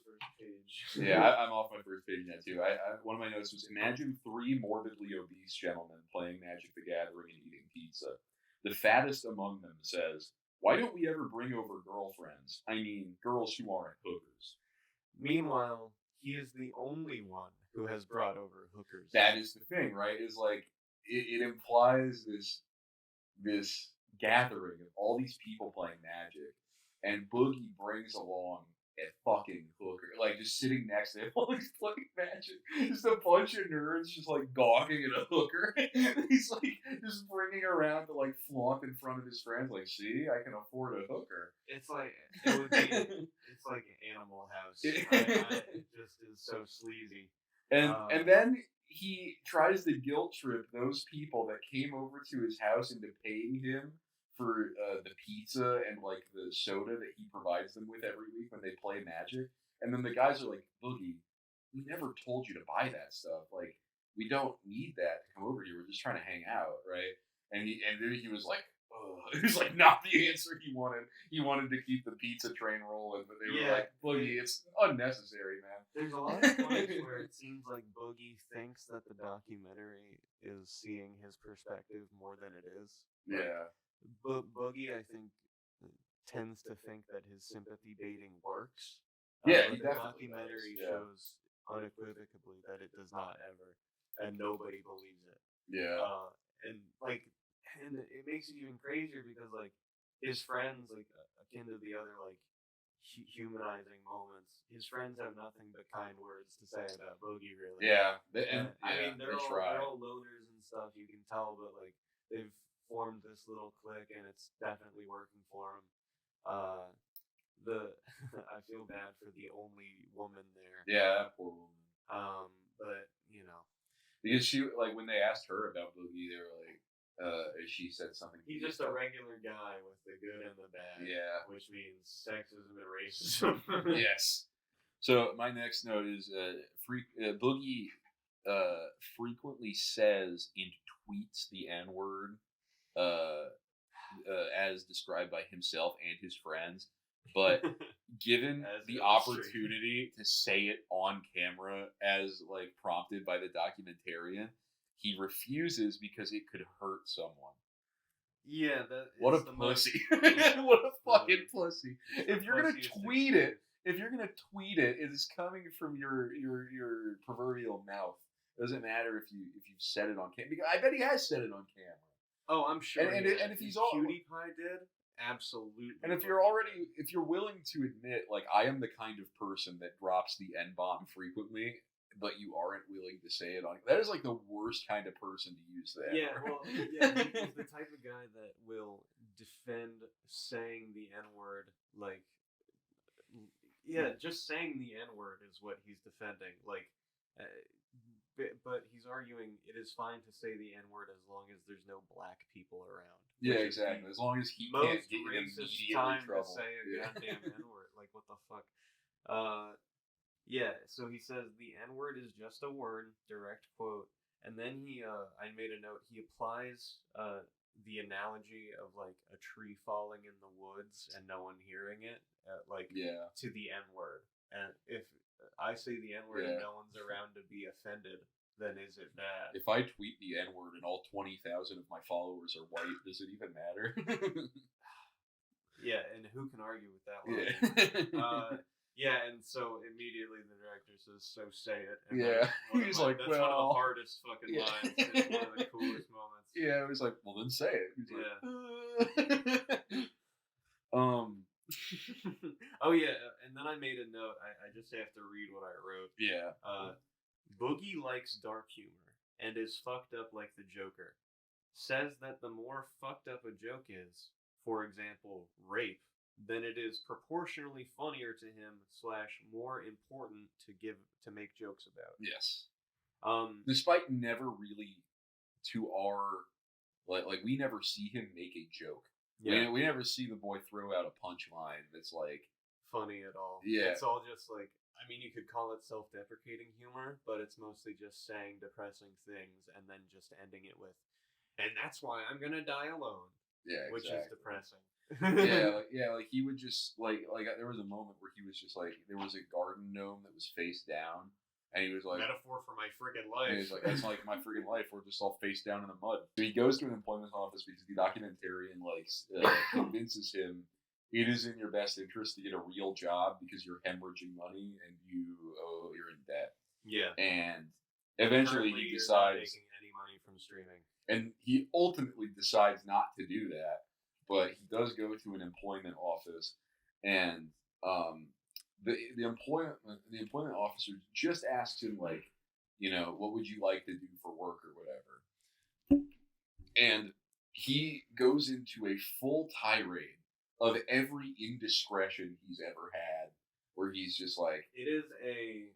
Yeah, I'm off my first page now too. One of my notes was: imagine 3 morbidly obese gentlemen playing Magic the Gathering and eating pizza. The fattest among them says, "Why don't we ever bring over girlfriends? I mean, girls who aren't hookers." Meanwhile, he is the only one who has brought over hookers. That is the thing, right? Is like it implies this gathering of all these people playing Magic, and Boogie brings along a fucking hooker, like just sitting next to him while he's playing Magic. Just a bunch of nerds just like gawking at a hooker. He's like just bringing around to like flaunt in front of his friends, like, see, I can afford a hooker. It's like it would be. It's like Animal House. It just is so sleazy. And then he tries to guilt trip those people that came over to his house into paying him for the pizza and like the soda that he provides them with every week when they play Magic. And then the guys are like, Boogie, we never told you to buy that stuff. Like, we don't need that to come over here. We're just trying to hang out, right? And then he was like, oh, it was like not the answer he wanted. He wanted to keep the pizza train rolling, but they were like, Boogie, it's unnecessary, man. There's a lot of points where it seems like Boogie thinks that the documentary is seeing his perspective more than it is. Yeah. Boogie, I think, tends to think that his sympathy baiting works. Yeah, the documentary shows unequivocally that it does not ever, and nobody believes it. Yeah. And it makes it even crazier because like his friends, like akin to the other like humanizing moments, his friends have nothing but kind words to say about Boogie. Really. Yeah. I mean, they're all loners and stuff. You can tell, but like they've formed this little clique, and it's definitely working for him. I feel bad for the only woman there. Yeah, that poor woman. But you know, because she like when they asked her about Boogie, they were like, she said something. He's just a regular guy with the good and the bad. Yeah, which means sexism and racism. Yes. So my next note is Boogie frequently says and tweets the N-word as described by himself and his friends, but given the opportunity to say it on camera as like prompted by the documentarian, he refuses because it could hurt someone. Yeah, what a pussy. What a fucking pussy. If you're gonna tweet it, it is coming from your proverbial mouth. It doesn't matter if you've said it on camera. Because I bet he has said it on camera. Oh, I'm sure. And if he's all PewDiePie did, absolutely. And if you're willing to admit, like, I am the kind of person that drops the N-bomb frequently, but you aren't willing to say it on, that is like the worst kind of person to use that. Yeah, well, yeah, he's the type of guy that will defend saying the N-word, like, yeah, just saying the N-word is what he's defending, like. But he's arguing it is fine to say the N-word as long as there's no black people around. Yeah, exactly. As long as he can't get immediately in trouble. To say a goddamn N-word. Like, what the fuck? Yeah, so he says the N-word is just a word, direct quote. And then I made a note, he applies the analogy of, like, a tree falling in the woods and no one hearing it, to the N-word. And if I say the N-word and no one's around to be offended, then is it bad? If I tweet the N-word and all 20,000 of my followers are white, does it even matter? Yeah, and who can argue with that one? Yeah. Yeah, and so immediately the director says, so say it. And he's like, that's one of the hardest fucking lines. It's one of the coolest moments. Yeah, he's like, well, then say it. He's like, Oh yeah, and then I made a note. I just have to read what I wrote. Yeah. Boogie likes dark humor and is fucked up like the Joker. Says that the more fucked up a joke is, for example, rape, then it is proportionally funnier to him / more important to make jokes about. Yes. Despite never really to our like we never see him make a joke. Yeah. We never see the boy throw out a punchline that's like funny at all. Yeah. It's all just like, I mean, you could call it self-deprecating humor, but it's mostly just saying depressing things and then just ending it with, and that's why I'm gonna die alone. Yeah, which is depressing. Like he would just like there was a moment where he was just like, there was a garden gnome that was face down, and he was like, metaphor for my friggin' life. And he was like, that's like my friggin' life. We're just all face down in the mud. So he goes to an employment office because the documentarian convinces him it is in your best interest to get a real job because you're hemorrhaging money and you're in debt. Yeah. And eventually he decides, you're not making any money from streaming. And he ultimately decides not to do that, but he does go to an employment office, and the employment officer just asks him like, what would you like to do for work or whatever, and he goes into a full tirade of every indiscretion he's ever had, where he's just like, It is a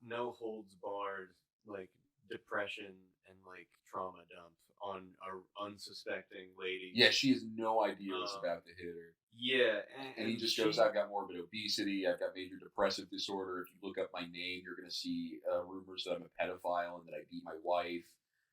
no holds barred like depression and like trauma dump on a unsuspecting lady. yeah, she has no idea what's about to hit her. Yeah, And he just goes, I've got morbid obesity, I've got major depressive disorder. If you look up my name, you're going to see rumors that I'm a pedophile and that I beat my wife.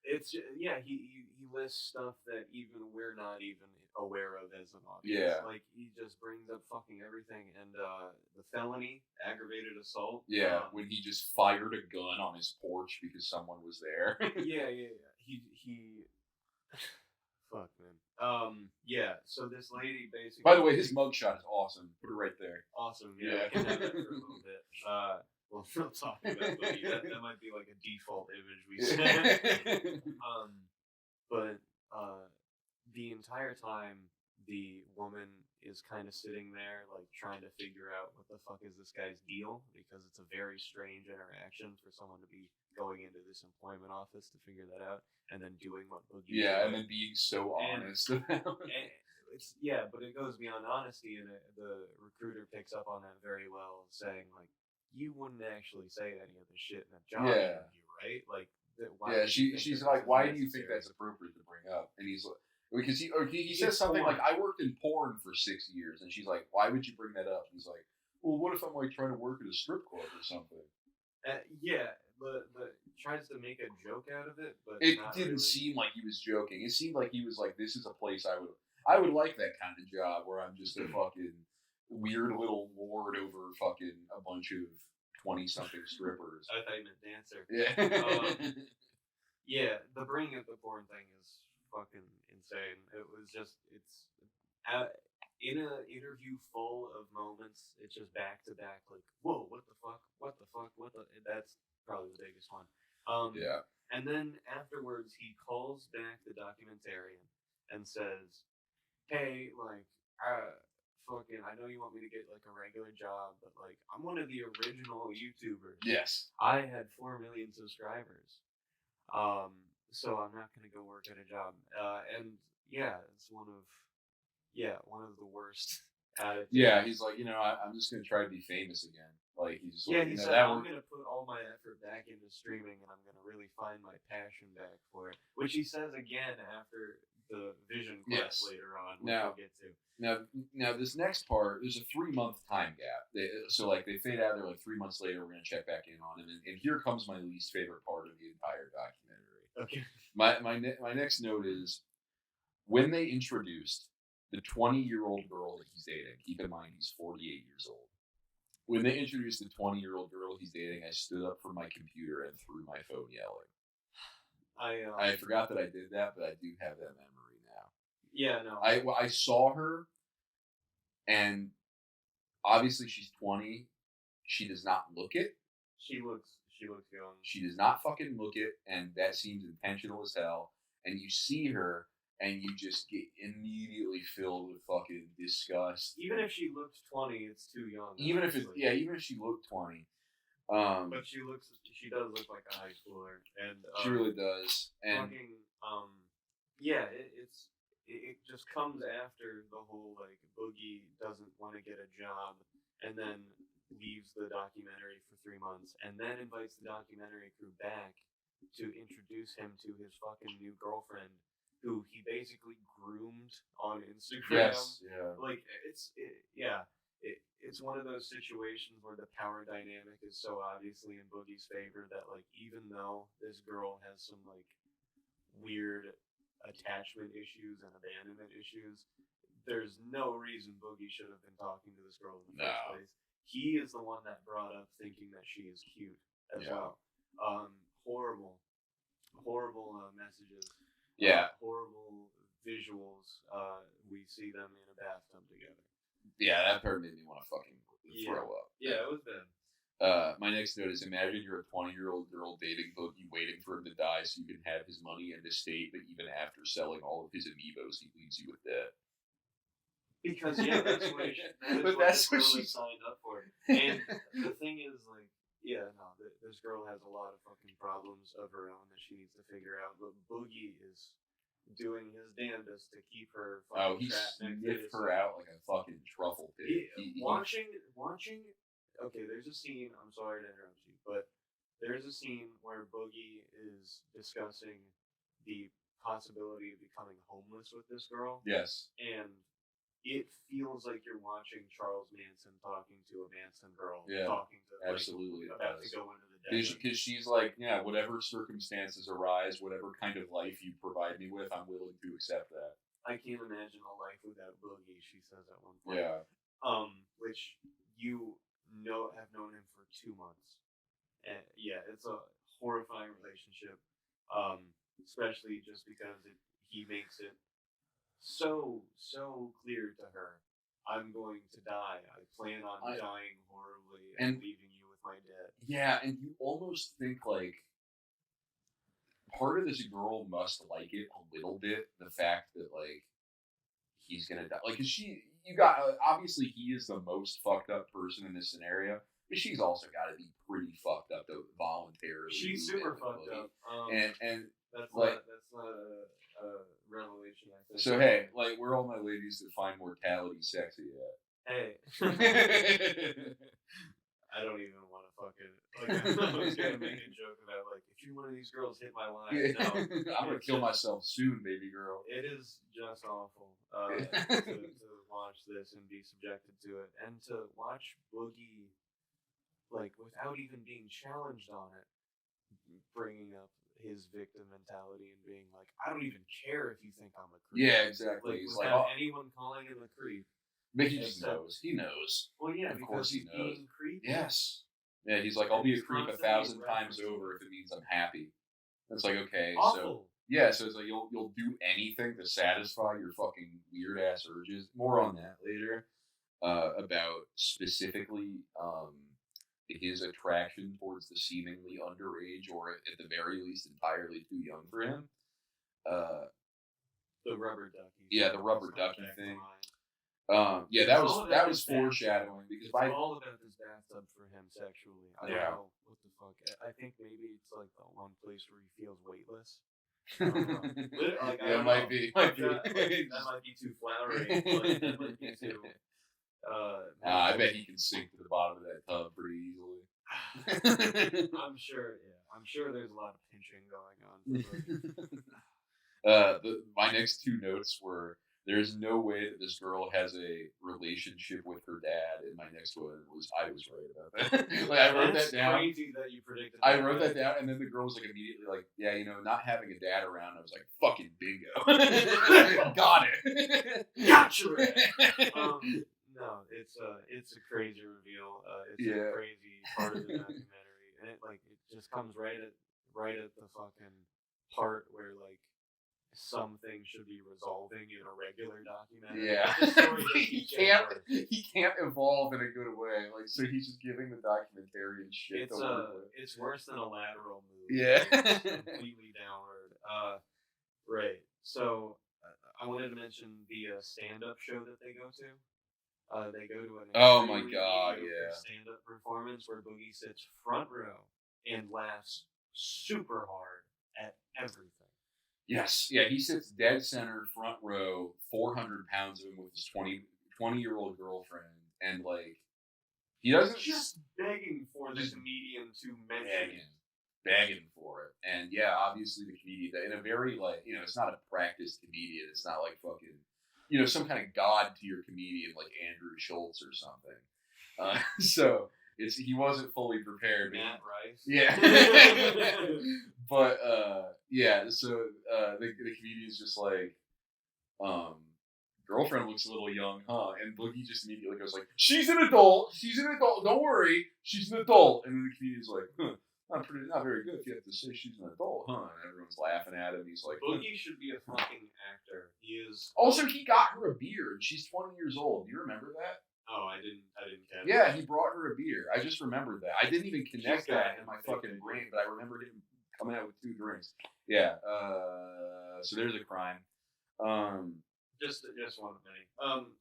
It's he lists stuff that even we're not even aware of as an audience. Yeah. Like he just brings up fucking everything, and the felony aggravated assault. Yeah, when he just fired a gun on his porch because someone was there. yeah. He fuck man. Yeah. So this lady basically. By the way, his mugshot is awesome. Put it right there. Awesome. Yeah, I can have that for a little bit. Well, we're not talking about Boogie. That might be like a default image we set. But the entire time, the woman is kind of sitting there, like trying to figure out what the fuck is this guy's deal, because it's a very strange interaction for someone to be going into this employment office to figure that out, and then doing what Boogie. Yeah, and then being so honest about it. But it goes beyond honesty, and the recruiter picks up on that very well, saying like, you wouldn't actually say any of this shit in a job interview, right? Like, why she's like, why do you think that's appropriate to bring up? And he's like, because he says something like, I worked in porn for 6 years, and she's like, why would you bring that up? And he's like, well, what if I'm like trying to work at a strip club or something? But tries to make a joke out of it, but it didn't seem like he was joking. It seemed like he was like, this is a place I would like that kind of job where I'm just a fucking weird little lord over fucking a bunch of 20-something strippers. I thought you meant dancer. Yeah. Yeah, the bringing up the porn thing is fucking insane. It was just, it's in an interview full of moments, it's just back to back, like, whoa, what the fuck, that's probably the biggest one. Yeah. And then afterwards, he calls back the documentarian and says, hey, like, fucking, I know you want me to get like a regular job, but like, I'm one of the original YouTubers. Yes. I had 4 million subscribers. So I'm not gonna go work at a job. And yeah, it's one of the worst attitudes. Yeah, he's like, I'm just gonna try to be famous again. Like he's yeah, like, he said, I'm gonna put all my effort back into streaming, and I'm gonna really find my passion back for it. Which he says again after the Vision Quest later on, which we'll get to. Now this next part, there's a 3-month time gap. So like they fade out there like 3 months later. We're gonna check back in on it, and here comes my least favorite part of the entire documentary. Okay. My next note is when they introduced the 20-year-old girl that he's dating. Keep in mind he's 48 years old. When they introduced the 20-year-old girl he's dating, I stood up from my computer and threw my phone yelling. I forgot that I did that, but I do have that memory now. Yeah, no. I saw her, and obviously she's 20. She does not look it. She looks young. She does not fucking look it, and that seems intentional as hell. And you see her, and you just get immediately filled with fucking disgust. Even if she looked 20, it's too young. Even if she looked 20. But she does look like a high schooler, and she really does. And fucking, it just comes after the whole like Boogie doesn't want to get a job, and then leaves the documentary for 3 months, and then invites the documentary crew back to introduce him to his fucking new girlfriend, who he basically groomed on Instagram. Yes, yeah. Like it's one of those situations where the power dynamic is so obviously in Boogie's favor that like even though this girl has some like weird attachment issues and abandonment issues, there's no reason Boogie should have been talking to this girl in the first place. He is the one that brought up thinking that she is cute as well. Horrible messages. Yeah. Horrible visuals. We see them in a bathtub together. Yeah, that part made me want to fucking throw up. Yeah, it was bad. My next note is, imagine you're a 20-year-old girl dating Boogie, waiting for him to die so you can have his money and estate, but even after selling all of his amiibos, he leaves you with debt. Because that's what she signed up for. And the thing is, like, this girl has a lot of fucking problems of her own that she needs to figure out. But Boogie is doing his damnedest to keep her fucking he trapped next to sniffed her out like a fucking truffle pig. Watching. Okay, there's a scene. I'm sorry to interrupt you, but there's a scene where Boogie is discussing the possibility of becoming homeless with this girl. Yes. And it feels like you're watching Charles Manson talking to a Manson girl. Yeah, talking to absolutely. About to go into the desert. Because she's like, yeah, whatever circumstances arise, whatever kind of life you provide me with, I'm willing to accept that. I can't imagine a life without Boogie, she says at one point. Yeah. Which you have known him for 2 months. And it's a horrifying relationship. Especially just because he makes it so clear to her, I'm going to die. I plan on dying horribly and leaving you with my debt. Yeah, and you almost think like part of this girl must like it a little bit. The fact that like he's gonna die, like, cause obviously he is the most fucked up person in this scenario, but she's also got to be pretty fucked up to voluntarily. She's super fucked up. And that's not a revelation, I think. So hey, like, where are all my ladies that find mortality sexy at? Hey. I don't even want to fucking, I was gonna make a joke about, like, if you're one of these girls, hit my line. No, I'm gonna kill myself soon, baby girl. It is just awful to watch this and be subjected to it, and to watch Boogie, like, without even being challenged on it, bringing up his victim mentality and being like, I don't even care if you think I'm a creep. Yeah, exactly. Like, without anyone calling him a creep. But he just knows. He knows. Well, yeah, of course he knows. Being creepy. Yes. Yeah, he's like, I'll be a creep 1,000 times over if it means I'm happy. It's like, okay, awful. So it's like you'll do anything to satisfy your fucking weird ass urges. More on that later. About specifically his attraction towards the seemingly underage, or at the very least entirely too young for him. The rubber ducky. Yeah, the rubber ducky thing. That was foreshadowing, because it's all about this bathtub for him sexually. I don't know what the fuck. I think maybe it's like the one place where he feels weightless. It might be. That might be too flowery. That might be too. I bet he can sink to the bottom of that tub pretty easily. I'm sure. Yeah, I'm sure there's a lot of pinching going on. My next two notes were, there's no way that this girl has a relationship with her dad, and my next one was, I was right about that. Like, I wrote that down. Crazy that you predicted. I wrote that down, and then the girl was like immediately like, yeah, not having a dad around. I was like, fucking bingo. Got it. Gotcha. No, it's a crazy reveal. It's a crazy part of the documentary, and it just comes right at the fucking part where, like, something should be resolving in a regular documentary. Yeah. he can't evolve in a good way. Like, so he's just giving the documentarian shit. It's worse than a lateral move. Yeah. It's completely downward. Right. So I wanted to mention the stand-up show that they go to. They go to an stand-up performance where Boogie sits front row and laughs super hard at everything. Yes, yeah, he sits dead center, front row, 400 pounds of him with his 20-year-old girlfriend, and, like, he doesn't... Just begging for the comedian to mention it. Begging for it. And, yeah, obviously the comedian, in a very, like, it's not a practiced comedian, it's not like fucking, some kind of god to your comedian like Andrew Schultz or something. So... he wasn't fully prepared. Matt Rice. Yeah. But so the comedian's just like, girlfriend looks a little young, huh? And Boogie just immediately goes like, she's an adult, don't worry, she's an adult. And then the comedian's like, not very good if you have to say she's an adult, huh? And everyone's laughing at him. He's like, Boogie should be a fucking actor. He is. Also, he got her a beer, and she's 20 years old. Do you remember that? Oh, I didn't catch Yeah, he brought her a beer. I just remembered that. I didn't even connect that in my fucking brain, but I remembered him coming out with 2 drinks. Yeah. So there's a crime. Just one of many.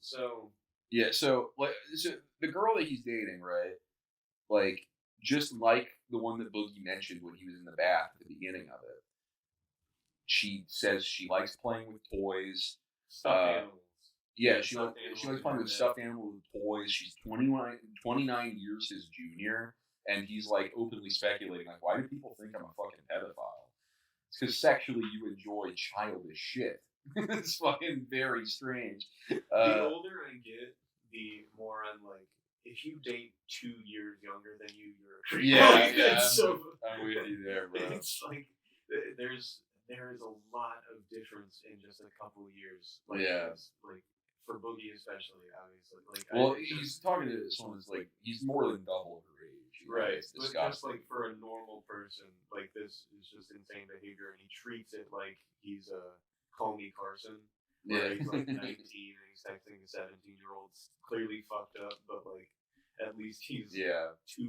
So Yeah, so the girl that he's dating, right? Like, just like the one that Boogie mentioned when he was in the bath at the beginning of it, she says she likes playing with toys. stuffed animals. Yeah, Stuffed she animals likes playing are with dead. stuffed animals with toys. She's 29 years his junior, and he's like openly speculating, like, why do people think I'm a fucking pedophile? It's because sexually you enjoy childish shit. It's fucking very strange. The older I get, the more I'm like, if you date 2 years younger than you, you're a creep. I'm with you there, bro. It's like there is a lot of difference in just a couple years. Like, Yeah. like for Boogie especially, obviously. Like, Well, he's talking to someone that's like he's more than double her age. Right. It's But just like for a normal person, like this is just insane behavior, and he treats it like he's a Comey Carson. Where he's like 19 and he's texting a 17-year-old, clearly fucked up, but like at least he's 2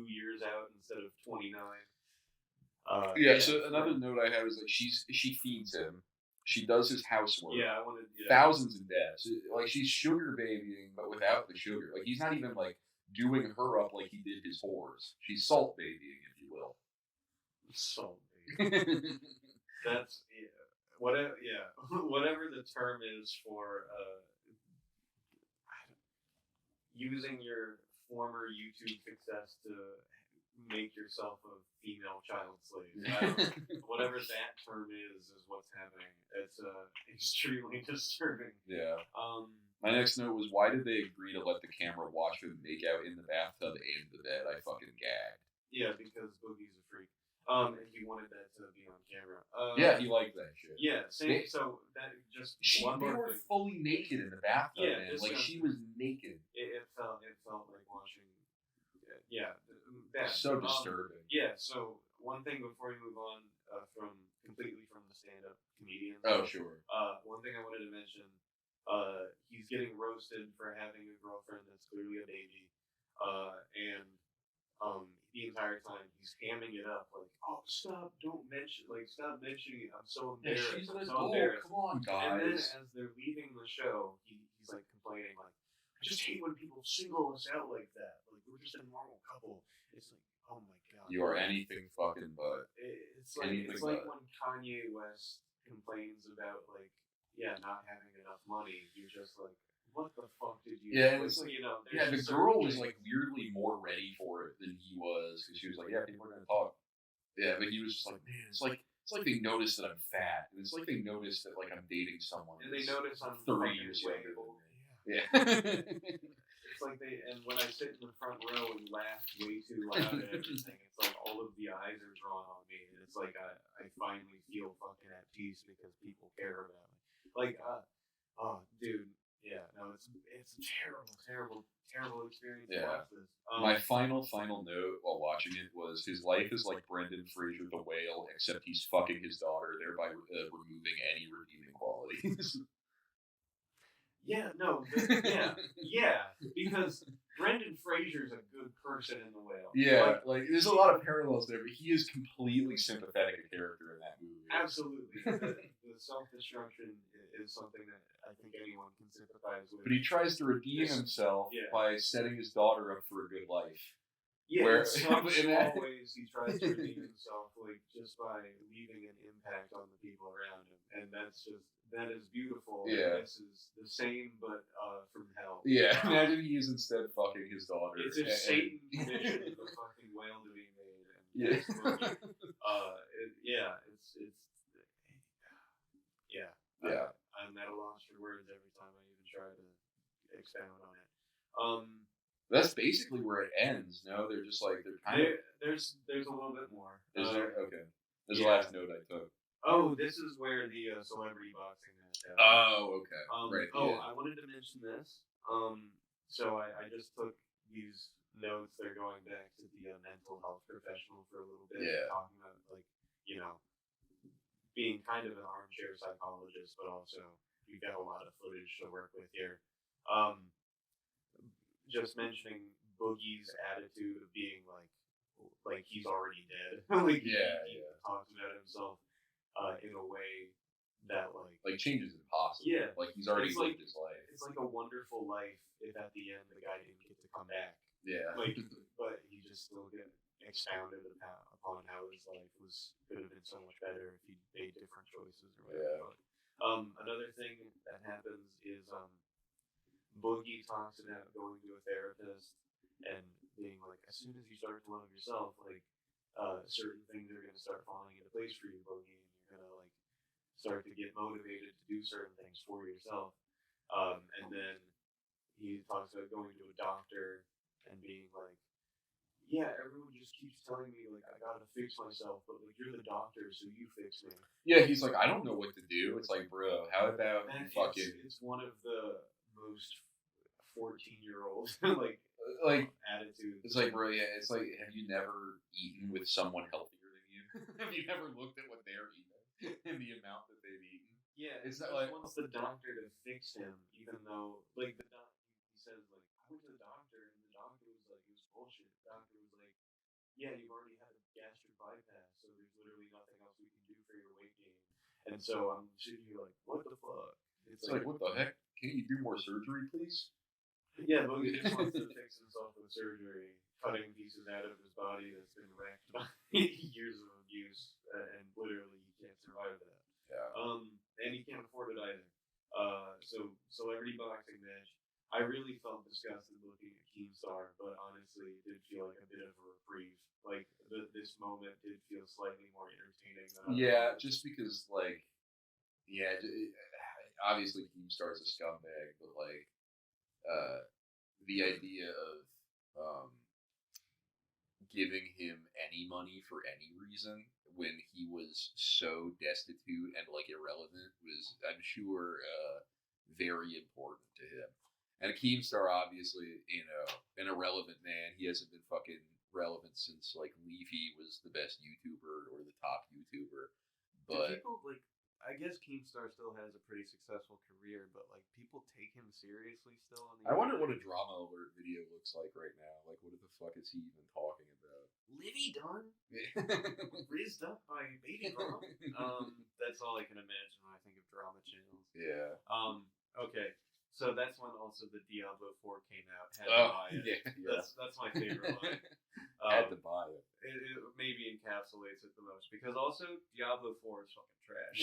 years out instead of 29. So another note I have is that she feeds him. She does his housework. Yeah, I wanted thousands in debt. So, like, she's sugar babying, but without the sugar. Like, he's not even like doing her up like he did his whores. She's salt babying, if you will. Salt babying. That's whatever. Yeah, whatever the term is for using your former YouTube success to make yourself a female child slave. Whatever that term is what's happening. It's extremely disturbing. Yeah. My next note was, why did they agree to let the camera watch them make out in the bathtub and the bed? I fucking gagged. Yeah, because Boogie's a freak. And he wanted that to be on camera. Yeah, he liked that shit. Yeah, same. So that just they were fully naked in the bathtub. Yeah, man. Like, she was naked. It felt like watching. Yeah, so disturbing. Yeah. So one thing before we move on completely from the stand-up comedians. Oh, sure. One thing I wanted to mention. He's getting roasted for having a girlfriend that's clearly a baby, and the entire time he's hamming it up like, "Oh, stop! Don't mention, stop mentioning it. I'm so embarrassed. Yeah, she's I'm so embarrassed. Come on, guys." And then as they're leaving the show, he's like complaining, like, "I just hate when people single us out like that. Like, we're just a normal couple." It's like, oh my god, you are anything fucking but. It's like when Kanye West complains about not having enough money. You're just like, what the fuck did you? Yeah, it's like, the girl was like weirdly more ready for it than he was, because she was like, yeah, people are gonna talk. Yeah, but he was just like, man, it's like they noticed that I'm fat, and it's like they noticed that like I'm dating someone, and they notice I'm 30 years younger than me. Yeah. It's like and when I sit in the front row and laugh way too loud at everything, it's like all of the eyes are drawn on me, and it's like I finally feel fucking at peace because people care about me. Like, oh, dude, yeah, no, it's a terrible experience to watch this. My final note while watching it was, his life is like Brendan Fraser the whale, except he's fucking his daughter, thereby removing any redeeming qualities. Yeah, no, because Brendan Fraser's a good person in The Whale. Yeah, like there's a lot of parallels there, but he is completely sympathetic character in that movie. Absolutely, the self-destruction is something that I think anyone can sympathize with. But he tries to redeem himself by setting his daughter up for a good life. Yeah, in some small ways he tries to redeem himself, like just by leaving an impact on the people around him, and that is beautiful. Yeah, and this is the same, but from hell. Yeah, imagine he is instead fucking his daughter. It's if Satan commissioned the fucking whale to be made. And I'm at a loss for words every time I even try to expound on it. That's basically where it ends. No, they're just like There's a little bit more. Is there? Okay. There's the last note I took. Oh, this is where the celebrity boxing match happened. Oh, okay. Right. I wanted to mention this. So I just took these notes. They're going back to the mental health professional for a little bit, talking about being kind of an armchair psychologist, but also we've got a lot of footage to work with here. Just mentioning Boogie's attitude of being like he's already dead. He talks about himself in a way that Like change is impossible. Yeah. Like he's already It's like- lived his life. It's like A Wonderful Life if at the end the guy didn't get to come back. Yeah. Like, but he just still get expounded upon how his life could have been so much better if he made different choices or whatever. Yeah. But, another thing that happens is Boogie talks about going to a therapist and being like, as soon as you start to love yourself, like certain things are going to start falling into place for you, Boogie, and you're going to like start to get motivated to do certain things for yourself. And then he talks about going to a doctor and being like, yeah, everyone just keeps telling me like I gotta fix myself, but like you're the doctor, so you fix me. Yeah, he's like, I don't know what to do. It's like, bro, how about And fucking it's one of the most 14-year-old like attitudes. it's like, bro, yeah, it's like, have you never eaten with someone healthier than you? Have you never looked at what they're eating and the amount that they've eaten? Yeah, It's not like like- wants the doctor to fix him, even though like he says like I went to the doctor and the doctor was like it was bullshit. The doctor was like, yeah, you've already had a gastric bypass, so there's literally nothing else we can do for your weight gain. And so I'm sitting here like, what the fuck? It's like, what the heck? Can you do more surgery, please? Yeah, but he just wants to fix himself with surgery, cutting pieces out of his body that's been wrecked by years of abuse, and literally he can't survive that. Yeah. And he can't afford it either. So celebrity boxing match. I really felt disgusted looking at Keemstar, but honestly, it did feel like a bit of a reprieve. Like this moment did feel slightly more entertaining than other Yeah, moments. just because, like, yeah, obviously Keemstar's a scumbag, but like, the idea of giving him any money for any reason when he was so destitute and like irrelevant was, I'm sure, very important to him. And Keemstar, obviously, you know, an irrelevant man. He hasn't been fucking relevant since like Leafy was the best YouTuber or the top YouTuber. But Do people like? I guess Keemstar still has a pretty successful career, but like people take him seriously still on the. I wonder what a drama alert video looks like right now. Like, what the fuck is he even talking about? Livy Dunn, raised up by baby girl. That's all I can imagine when I think of drama channels. Yeah. Okay. So that's when also the Diablo 4 came out. Had to Oh, buy it. yeah. That's my favorite line. Had to buy it. It maybe encapsulates it the most because also Diablo 4 is fucking trash.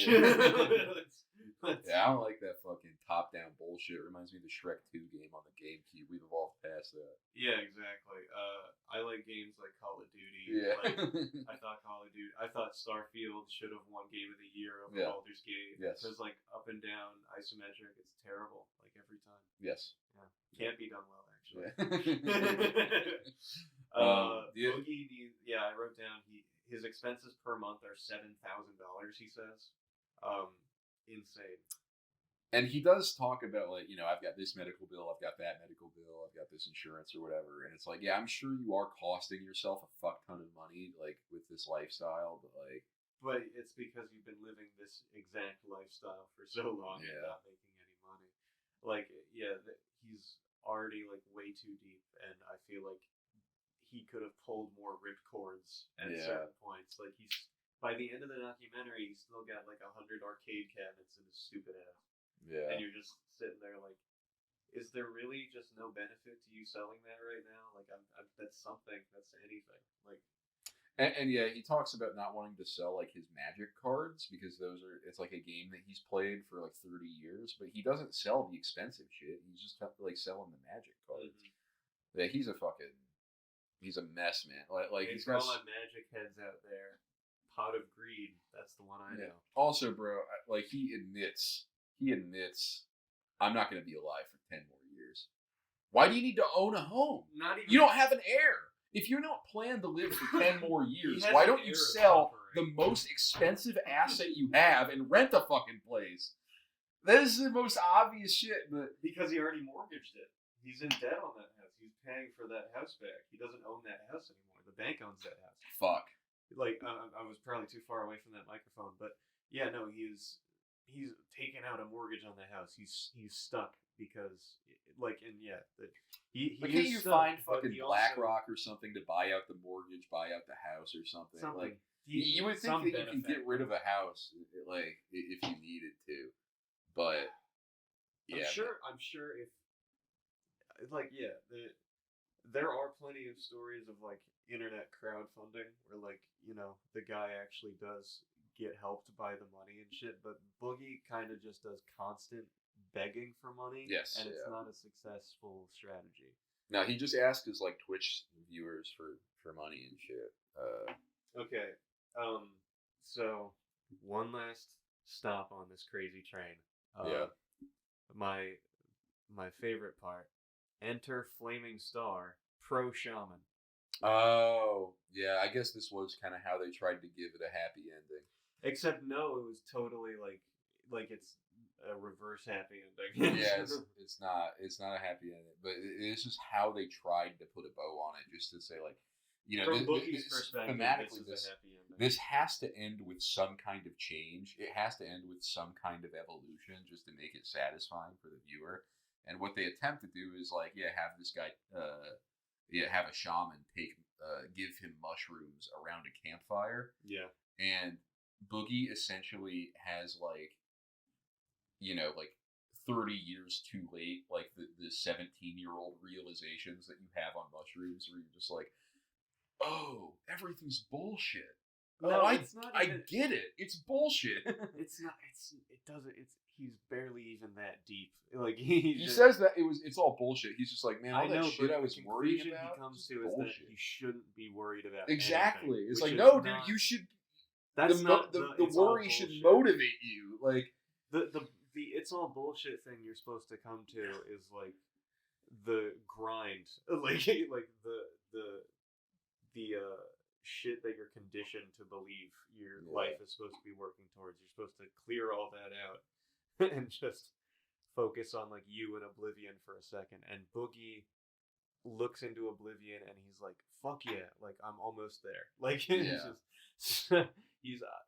Yeah, I don't like that fucking top-down bullshit. It reminds me of the Shrek 2 game on the GameCube. We've evolved past that. Yeah, exactly. I like games like Call of Duty. Yeah. Like, I thought Starfield should have won Game of the Year over Yeah. Baldur's Gate. Yes. Because like up and down isometric, it's terrible. Like every time. Yes. Yeah. Can't be done well actually. Yeah. Boogie, I wrote down his expenses per month are $7,000. He says, insane. And he does talk about, like, you know, I've got this medical bill, I've got that medical bill, I've got this insurance or whatever. And it's like, yeah, I'm sure you are costing yourself a fuck ton of money, like, with this lifestyle, but like. But it's because you've been living this exact lifestyle for so long and Yeah. not making any money. Like, yeah, he's already like way too deep, and I feel like he could have pulled more ripcords at certain points. Like by the end of the documentary, he's still got like 100 arcade cabinets in his stupid ass, Yeah. and you're just sitting there like, is there really just no benefit to you selling that right now? Like, that's something. That's anything. Like. And yeah, he talks about not wanting to sell like his magic cards because it's like a game that he's played for like 30 years, but he doesn't sell the expensive shit. He's just like selling the magic cards. Mm-hmm. Yeah, he's a mess, man. Like he's got all my magic heads out there. Pot of Greed, that's the one I know. Also, bro, like he admits, I'm not going to be alive for 10 more years. Why do you need to own a home? You don't have an heir. If you don't plan to live for 10 more years, why don't you sell the most expensive asset you have and rent a fucking place? That is the most obvious shit. But because he already mortgaged it. He's in debt on that house. He's paying for that house back. He doesn't own that house anymore. The bank owns that house. Fuck. Like, I was probably too far away from that microphone, but yeah, no, he's taken out a mortgage on the house. He's stuck because like and yeah, he But can't is you stuck, find but fucking he BlackRock or something to buy out the mortgage, buy out the house or something? something. Like you would think that you can get rid of a house, like if you needed to. But yeah, I'm sure if like yeah, there are plenty of stories of like internet crowdfunding where like the guy actually does get helped by the money and shit, but Boogie kind of just does constant begging for money, yes, and it's yeah. not a successful strategy. No, he just asked his like Twitch viewers for money and shit. Okay, so one last stop on this crazy train. Yeah. My favorite part. Enter Flaming Star, Pro Shaman. Oh, yeah. I guess this was kind of how they tried to give it a happy ending. Except no, it was totally like it's a reverse happy ending. Yeah, it's not a happy ending, but it's just how they tried to put a bow on it, just to say like, from Boogie's perspective, thematically this is a happy ending. This has to end with some kind of change. It has to end with some kind of evolution, just to make it satisfying for the viewer. And what they attempt to do is like, have this guy, have a shaman give him mushrooms around a campfire. Yeah. And Boogie essentially has like 30 years too late, like the 17-year-old realizations that you have on mushrooms, where you're just like, oh, everything's bullshit. No, it's not. I get it. It's bullshit. It's not. It doesn't. He's barely even that deep. Like he says that it's all bullshit. He's just like, man, all I know, that shit I was worried he about. comes to is that he shouldn't be worried about exactly. anything, It's like, no, dude, you should. That's not the worry should motivate you. Like the it's all bullshit thing you're supposed to come to is like the grind, like the shit that you're conditioned to believe your life is supposed to be working towards. You're supposed to clear all that out and just focus on like you in oblivion for a second. And Boogie looks into oblivion and he's like, fuck yeah, like I'm almost there. Like he's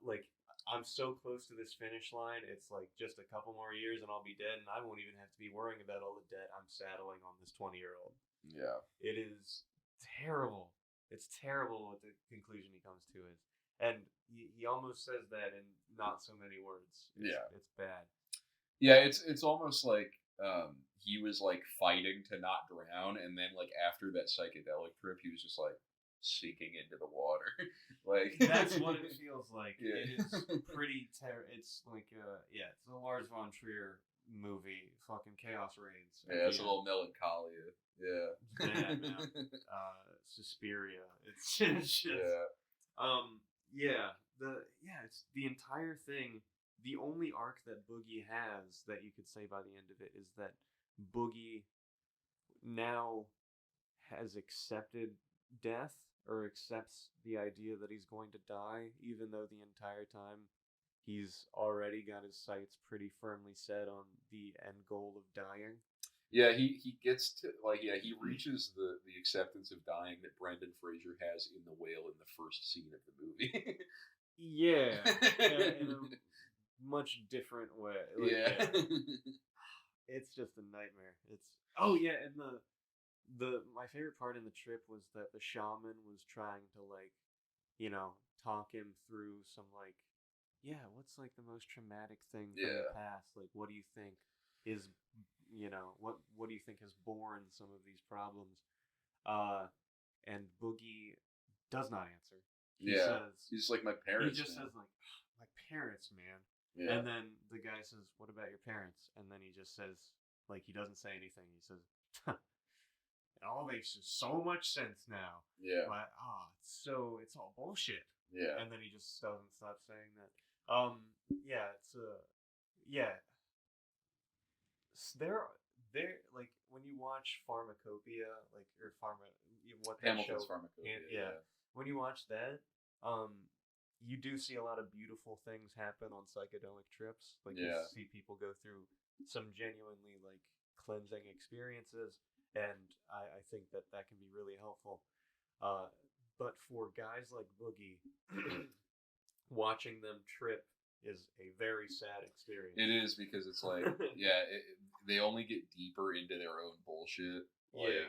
like, I'm so close to this finish line. It's like just a couple more years and I'll be dead, and I won't even have to be worrying about all the debt I'm saddling on this 20-year-old. Yeah. It is terrible. It's terrible what the conclusion he comes to is. And he almost says that in not so many words. It's bad. Yeah, it's almost like he was like fighting to not drown, and then like after that psychedelic trip, he was just like sinking into the water. Like that's what it feels like. Yeah. It is pretty It's like it's a Lars von Trier movie. Fucking Chaos Reigns. Yeah, it's a little melancholia. Yeah. Bad, man. Suspiria. It's just it's the entire thing. The only arc that Boogie has that you could say by the end of it is that Boogie now has accepted death, or accepts the idea that he's going to die, even though the entire time he's already got his sights pretty firmly set on the end goal of dying. Yeah, he gets to he reaches the acceptance of dying that Brendan Fraser has in The Whale in the first scene of the movie. in a much different way. It's just a nightmare. And my favorite part in the trip was that the shaman was trying to talk him through some what's like the most traumatic thing from the past? Like, what do you think is what do you think has born some of these problems? And Boogie does not answer. He says, he's like, my parents. He just says like, my parents, man. Yeah. And then the guy says, what about your parents? And then he just says, like, he doesn't say anything. He says, it all makes so much sense now. Yeah. But it's all bullshit. Yeah. And then he just doesn't stop saying that. There like when you watch Pharmacopoeia, Hamilton's Pharmacopoeia. When you watch that, you do see a lot of beautiful things happen on psychedelic trips. Like you see people go through some genuinely like cleansing experiences, and I think that can be really helpful. But for guys like Boogie, watching them trip is a very sad experience. It is, because it's like, yeah, they only get deeper into their own bullshit. Like,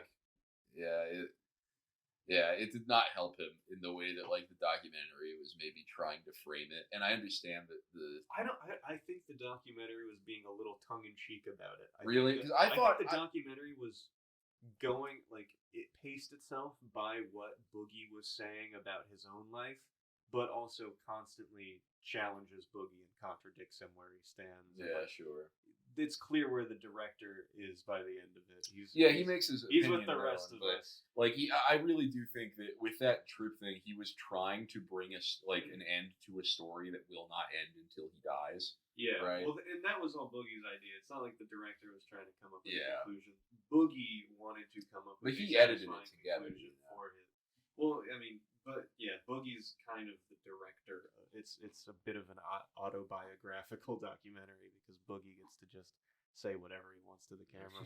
it did not help him in the way that like the documentary was maybe trying to frame it. And I understand that I think the documentary was being a little tongue in cheek about it. Really? Because I thought the documentary was going, like, it paced itself by what Boogie was saying about his own life, but also constantly challenges Boogie and contradicts him where he stands. Yeah, like, sure. It's clear where the director is by the end of it. He makes his he's opinion with the rest known, of but, us. like, I really do think that with that trip thing, he was trying to bring us like an end to a story that will not end until he dies. Yeah, right. Well, and that was all Boogie's idea. It's not like the director was trying to come up with a Yeah. conclusion. Boogie wanted to come up with But a he edited it satisfying together, conclusion you know. for his. Well, I mean, but yeah, Boogie's kind of the director. It's a bit of an autobiographical documentary because Boogie gets to just say whatever he wants to the camera.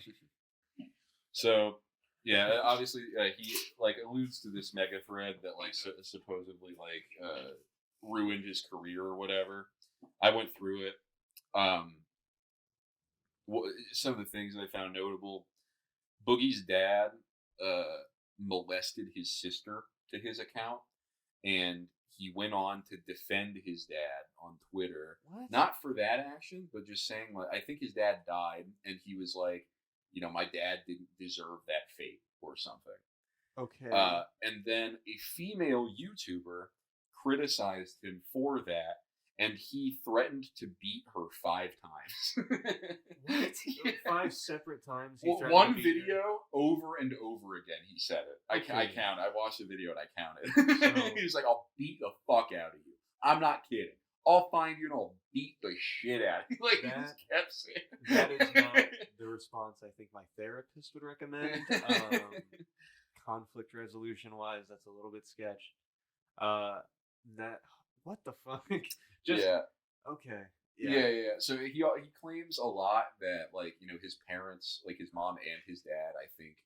So, yeah, obviously he like alludes to this mega thread that like supposedly like ruined his career or whatever. I went through it. Some of the things that I found notable: Boogie's dad molested his sister to his account, and he went on to defend his dad on Twitter. What? Not for that action, but just saying, like, I think his dad died, and he was like, you know, my dad didn't deserve that fate or something. Okay. And then a female YouTuber criticized him for that, and he threatened to beat her 5 times. What? Yeah. 5 separate times? One video over and over again, he said it. I count. I watched the video and I counted. He was like, I'll beat the fuck out of you. I'm not kidding. I'll find you and I'll beat the shit out of you. Like, he just kept saying. That is not the response I think my therapist would recommend. Conflict resolution wise, that's a little bit sketch. What the fuck? Okay. Yeah. So he claims a lot that, like, you know, his parents, like his mom and his dad, I think,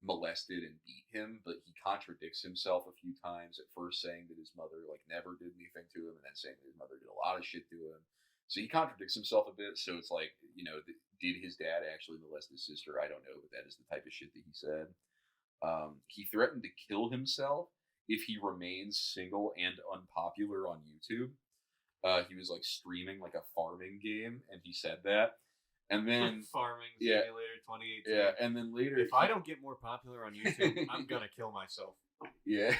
molested and beat him, but he contradicts himself a few times. At first saying that his mother like never did anything to him, and then saying that his mother did a lot of shit to him. So he contradicts himself a bit. So it's like, you know, did his dad actually molest his sister? I don't know, but that is the type of shit that he said. He threatened to kill himself if he remains single and unpopular on YouTube. He was like streaming like a farming game, and he said that. And then Farming Simulator 2018. Yeah, and then later, if I don't get more popular on YouTube, I'm gonna kill myself. Yeah,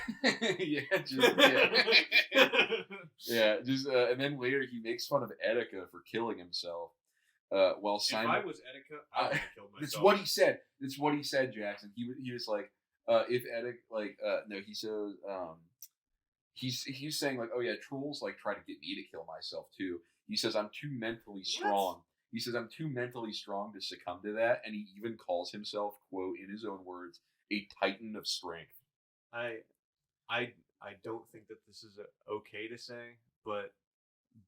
and then later he makes fun of Etika for killing himself. While Simon, if I was Etika, I would have killed myself. That's what he said. That's what he said, Jackson. He was like, if Etika, like, no, he says, he's saying like, oh yeah, trolls like try to get me to kill myself too. He says I'm too mentally strong. He says I'm too mentally strong to succumb to that, and he even calls himself, quote, in his own words, a titan of strength. I don't think that this is okay to say, but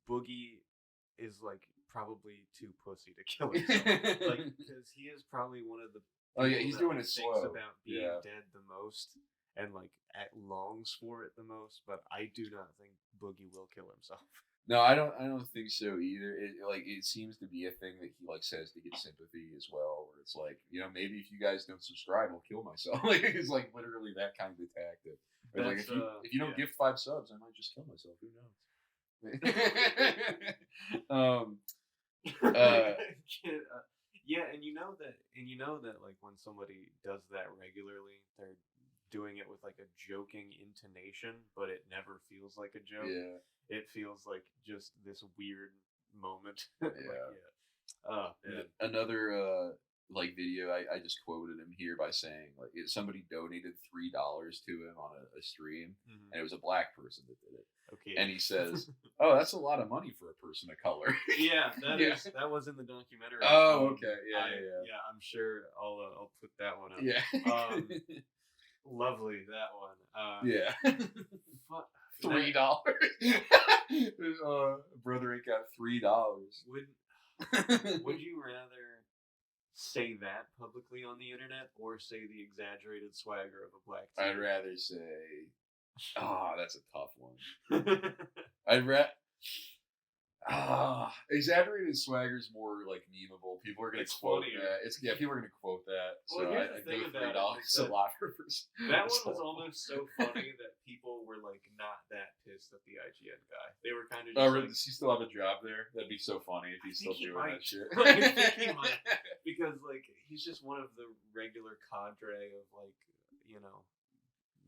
Boogie is like probably too pussy to kill himself. Like, because he is probably one of the he's doing it slow. About being dead the most, and like longs for it the most. But I do not think Boogie will kill himself. No, I don't think so either. It seems to be a thing that he like says to get sympathy as well, where it's like, you know, maybe if you guys don't subscribe, I'll kill myself. Like, it's like literally that kind of tactic. Or like if you don't give 5 subs, I might just kill myself. Who knows? Yeah, and you know that like when somebody does that regularly, they're doing it with like a joking intonation, but it never feels like a joke. Yeah. It feels like just this weird moment. Another like video, I just quoted him here by saying like somebody donated $3 to him on a stream, and it was a black person that did it. Okay. And he says, "Oh, that's a lot of money for a person of color." Yeah, that was in the documentary. Oh, okay. Yeah. I'm sure I'll put that one up. Yeah. Lovely, that one. Yeah. $3. Brother ain't got $3. Would you rather say that publicly on the internet or say the exaggerated swagger of a black teen? I'd rather say, that's a tough one. Exaggerated swagger is more like memeable. People are gonna quote funnier. that. People are gonna quote that. Well, So here's I the thing go about it $3 is a lot for that one was almost so funny that people were like not that pissed at the IGN guy. They were kind of just really? like, Does he still have a job there? That'd be so funny if he's still he doing might. that shit. I think he might. Because like he's just one of the regular cadre of like, you know,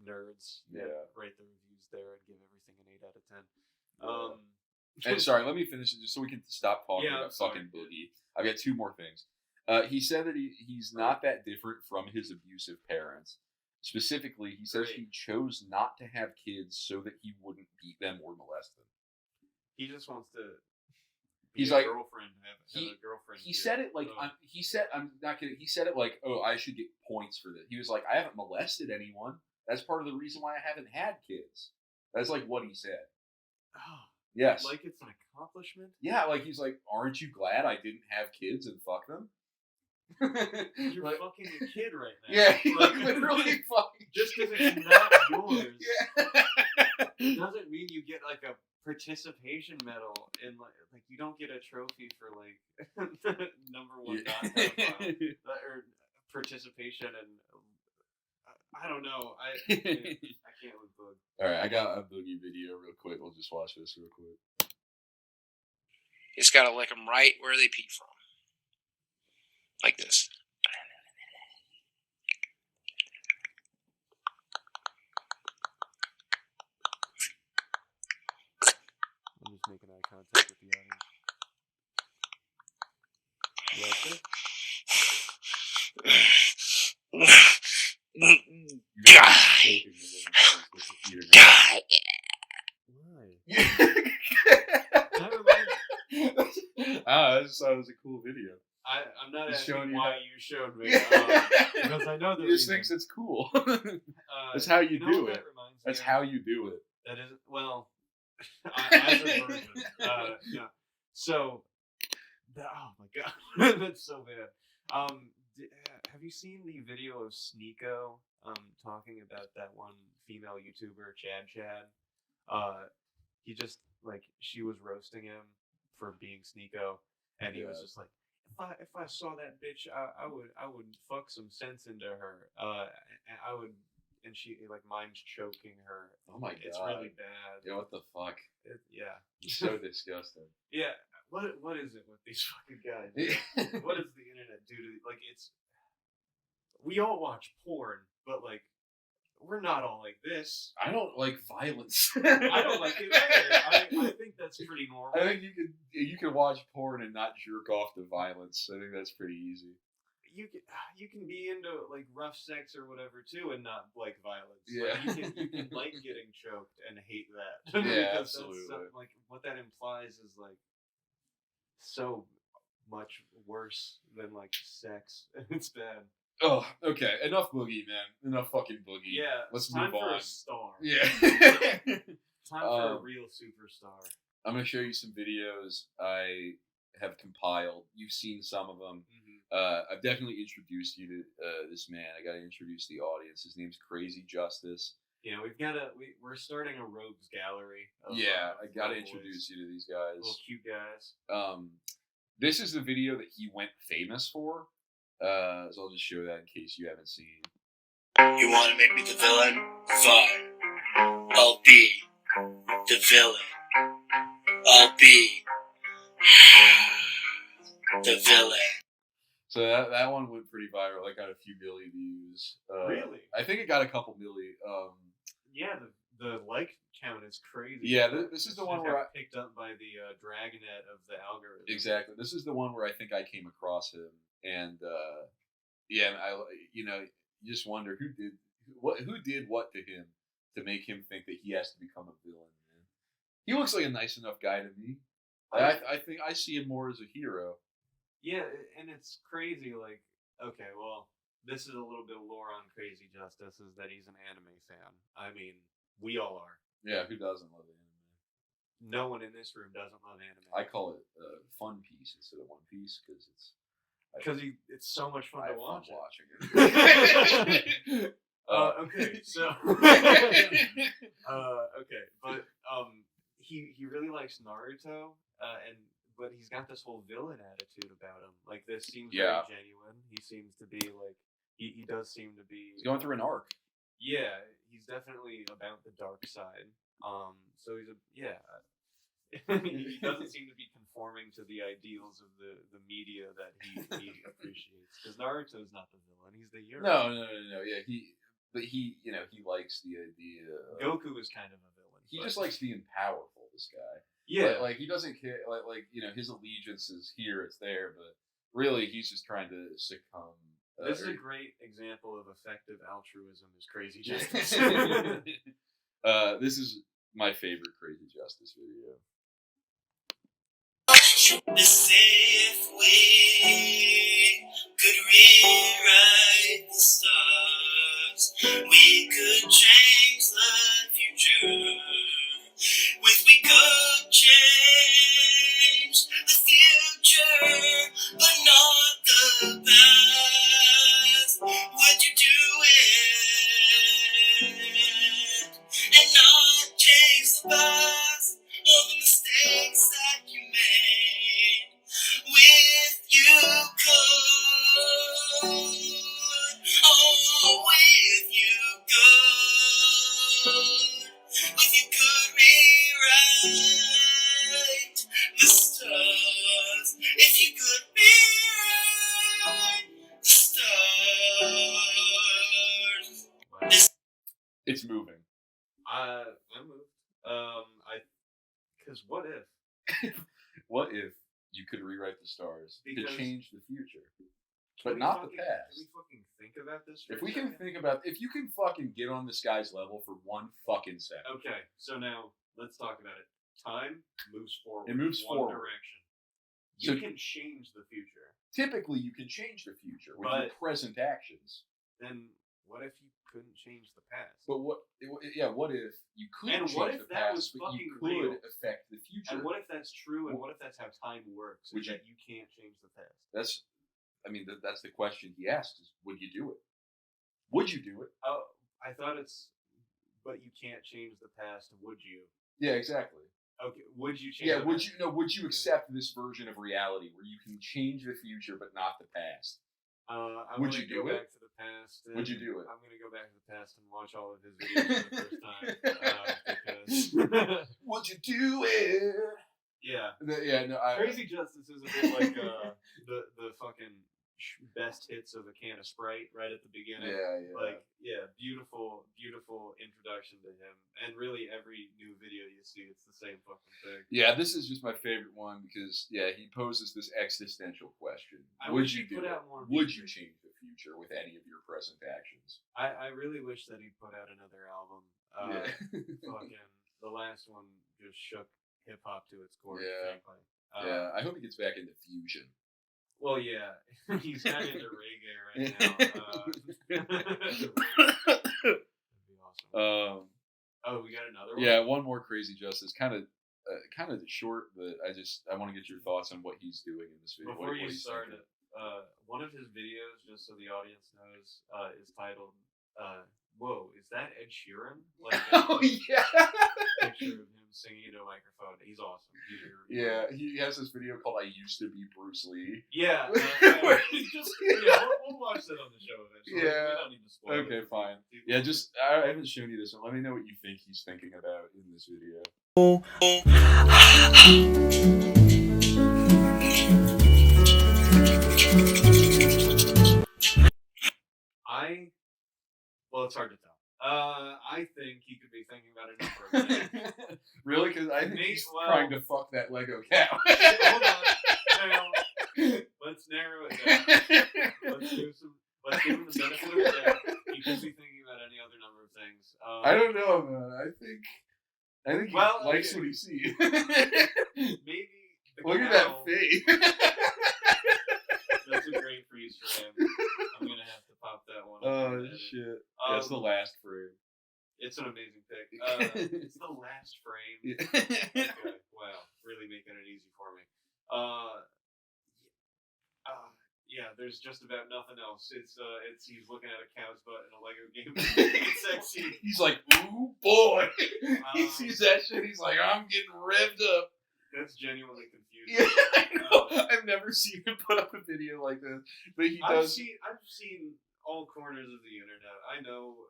nerds that write the reviews there and give everything an 8 out of 10. And sorry, let me finish it just so we can stop talking Yeah, about fucking Boogie. I've got 2 more things. He said that he's not that different from his abusive parents. Specifically, he says he chose not to have kids so that he wouldn't beat them or molest them. He just wants to. He's a like girlfriend. Have a girlfriend. He said it like I'm not kidding. He said it like, oh, I should get points for this. He was like, I haven't molested anyone. That's part of the reason why I haven't had kids. That's like what he said. Oh. Yes. Like it's an accomplishment? Yeah, like he's like, aren't you glad I didn't have kids and fuck them? You're like, fucking a kid right now. Yeah, like literally fucking. Just because it's not yours Yeah. doesn't mean you get like a participation medal and like you don't get a trophy for like number 1 or participation and I don't know. I can't with Boog. All right, I got a Boogie video real quick. We'll just watch this real quick. You just gotta lick them right where they pee from, like this. I'm just making eye contact with the audience. I just thought it was a cool video. I'm not Just asking showing you why how- you showed me because I know the He just reason. thinks it's cool. That's how you do what it. that reminds me That's of? how you do it. That is well, as a virgin. Yeah. So, oh my god, that's so bad. Have you seen the video of Sneeko talking about that one female YouTuber, Chad? He just like she was roasting him for being Sneeko, and he was just like, if I saw that bitch, I would fuck some sense into her. And I would, and she like mine's choking her. Oh my god, it's really bad. Yeah, what the fuck? Yeah, It's so disgusting. Yeah. What is it with these fucking guys? What does the internet do to like? It's we all watch porn, but like we're not all like this. I don't like violence. I don't like it either. I think that's pretty normal. I think you can watch porn and not jerk off to violence. I think that's pretty easy. You can be into like rough sex or whatever too, and not like violence. Yeah, like, you can like getting choked and hate that. Yeah, because absolutely. That's like what that implies is like so much worse than like sex. It's bad. Oh, okay. Enough Boogie, man. Enough fucking Boogie. Yeah, let's time move for on. a star. Yeah. Time for a real superstar. I'm gonna show you some videos I have compiled. You've seen some of them. Mm-hmm. I've definitely introduced you to this man. I gotta introduce the audience. His name's Crazy Justice. Yeah, we're starting a rogues gallery. I gotta introduce you to these guys. Little cute guys. This is the video that he went famous for. So I'll just show that in case you haven't seen. You want to make me the villain? Fine. I'll be the villain. I'll be the villain. So that one went pretty viral. That got a few million views. Really? I think it got a couple million. Yeah, the like count is crazy. Yeah, this is the one where I picked up by the dragnet of the algorithm. Exactly. This is the one where I think I came across him, and you just wonder who did what to him to make him think that he has to become a villain. Man, he looks like a nice enough guy to me. I think I see him more as a hero. Yeah, and it's crazy. Like, okay, well, this is a little bit of lore on Crazy Justice is that he's an anime fan. I mean, we all are. Yeah, who doesn't love anime? No one in this room doesn't love anime. I call it Fun Piece instead of One Piece because it's so much fun to watch. Watching it. Okay, so okay, but he really likes Naruto. But he's got this whole villain attitude about him. Like, this seems Yeah. very genuine. He seems to be like he does seem to be. He's going through an arc. Yeah, he's definitely about the dark side. So he's he doesn't seem to be conforming to the ideals of the media that he appreciates. Because Naruto's not the villain; he's the hero. No. Yeah, he likes the idea. Goku is kind of a villain. He just likes being powerful. This guy. Yeah, like he doesn't care. Like his allegiance is here, it's there, but really he's just trying to succumb. This is a great example of effective altruism. Is Crazy Justice. This is my favorite Crazy Justice video. As if we could rewrite the stars, we could change the future. We could change the future, but not the past. Would you do it and not change the past? All the mistakes that you made with you could. Oh, with you could. With you could rewrite the stars. If you could rewrite the stars. It's moving. I'm moved. Because what if? What if you could rewrite the stars to change the future, but Can not the we past? fucking think about this? If we can think about, if you can fucking get on this guy's level for 1 fucking second. Okay, so now let's talk about it. Time moves forward. It moves one forward. direction. So You can change the future. typically, you can change the future with your But- present actions. Then what if you couldn't change the past? But what if you couldn't And change what if the that past, was but you fucking could real? affect the future? And what if that's true? And what if that's how time works? Would Is you- that you can't change the past? That's the question he asked: is would you do it? Would you do it? Oh, I thought it's. But you can't change the past. Would you? Yeah, exactly. Okay. Would you change? Yeah, the would past? would you accept this version of reality where you can change the future but not the past? I Would wanna you do go it? back to the past. Would you and do it? I'm gonna go back to the past and watch all of his videos for the first time because Would you do it? yeah, Crazy. Crazy Justice is a bit like the fucking best hits of a can of Sprite right at the beginning. Yeah. Beautiful introduction to him, and really every new video you see, it's the same fucking thing. Yeah, this is just my favorite one because he poses this existential question: I would wish you he'd do put it? out more Would you music. change the future with any of your present actions? I really wish that he'd put out another album. Fucking the last one just shook hip hop to its core. Yeah. Frankly. I hope he gets back into fusion. Well, yeah, he's kind of into reggae right now. That'd be awesome. Oh, we got another one. Yeah, one more Crazy Justice, kind of short, but I want to get your thoughts on what he's doing in this video. Before what you he's start thinking. it, one of his videos, just so the audience knows, is titled "Whoa, is that Ed Sheeran?" Like, Oh yeah. picture of him singing into a microphone. He's awesome. Yeah, he has this video called "I Used to Be Bruce Lee." Yeah. We'll watch that on the show eventually. Yeah. We don't need to spoil it. Okay, fine. People- Yeah, just I haven't shown you this one. Let me know what you think he's thinking about in this video. Well, it's hard to tell. I think he could be thinking about a number of things. Really? Because I think he's Well- trying to fuck that Lego cow. Hold on. Now, let's narrow it down. Let's give him the benefit of the doubt. He could be thinking about any other number of things. I don't know, man. I think he Well, likes okay. what he sees. Maybe the Look at cow- that face. That's a great freeze frame. I'm gonna have to pop that one. Oh shit! That's the last frame. It's an amazing pick. It's the last frame. Yeah. Okay. Wow, really making it easy for me. Yeah, there's just about nothing else. It's he's looking at a cow's butt in a Lego game. It's sexy. He's like, ooh boy. He sees that shit. He's like, I'm getting revved up. That's genuinely confusing. Yeah, I know. I've never seen him put up a video like this, but he does. I've seen all corners of the internet. I know,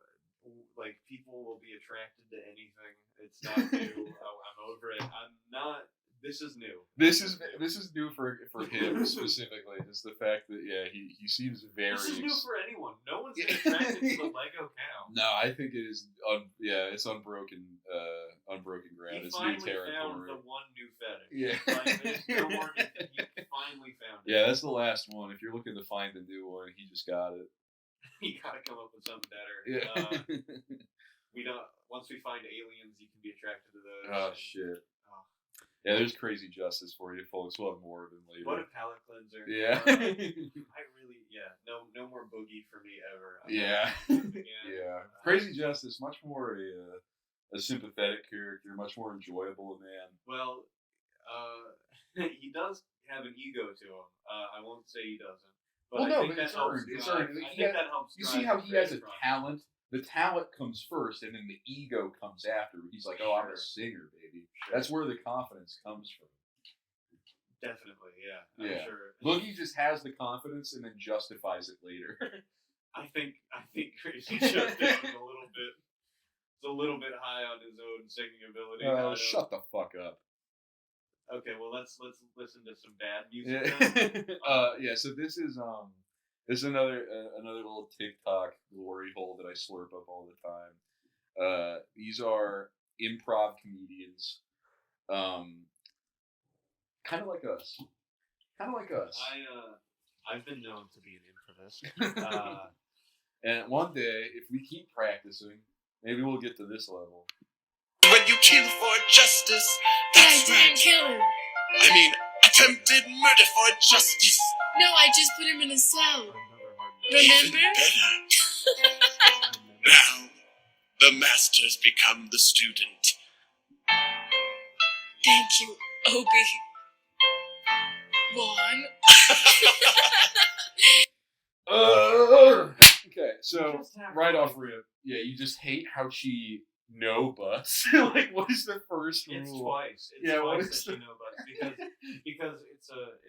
like, people will be attracted to anything. It's not new. I'm over it. I'm not. This is new. This is new for him specifically. Just the fact that he seems very. This is new for anyone. No one's attracted to the Lego cow. No, I think it is. It's unbroken ground. It's new territory. He finally found the one new fetish. Yeah. Like, there's no more. He finally found it. Yeah, that's the last one. If you're looking to find the new one, he just got it. You gotta come up with something better. Yeah. We don't. Once we find aliens, you can be attracted to those. Oh shit. Yeah, there's Crazy Justice for you, folks. We'll have more of him later. What a palate cleanser. Yeah. No more Boogie for me ever. Yeah. Yeah. Crazy Justice, much more a sympathetic character, much more enjoyable man. Well, he does have an ego to him. I won't say he doesn't. But I think that helps. It's earned. I think that helps. You see how he has a talent? The talent comes first, and then the ego comes after. He's like, "Oh, I'm a singer, baby." Sure. That's where the confidence comes from. Definitely, yeah. I'm sure. Boogie just has the confidence and then justifies it later. I think Crazy Justice is a little bit high on his own singing ability. Shut the fuck up. Okay, well let's listen to some bad music. Yeah. So this is another little TikTok glory hole that I slurp up all the time. These are improv comedians, kind of like us. I've been known to be an improvist. And one day, if we keep practicing, maybe we'll get to this level. When you kill for justice, that's right. Kill him. I mean, attempted murder for justice. No, I just put him in a cell. Even Remember? better. Now, the master's become the student. Thank you, Obi. Juan. Okay, so right off rip, you just hate how she no butts. Like, what is the first rule? It's twice. It's twice that she no butts because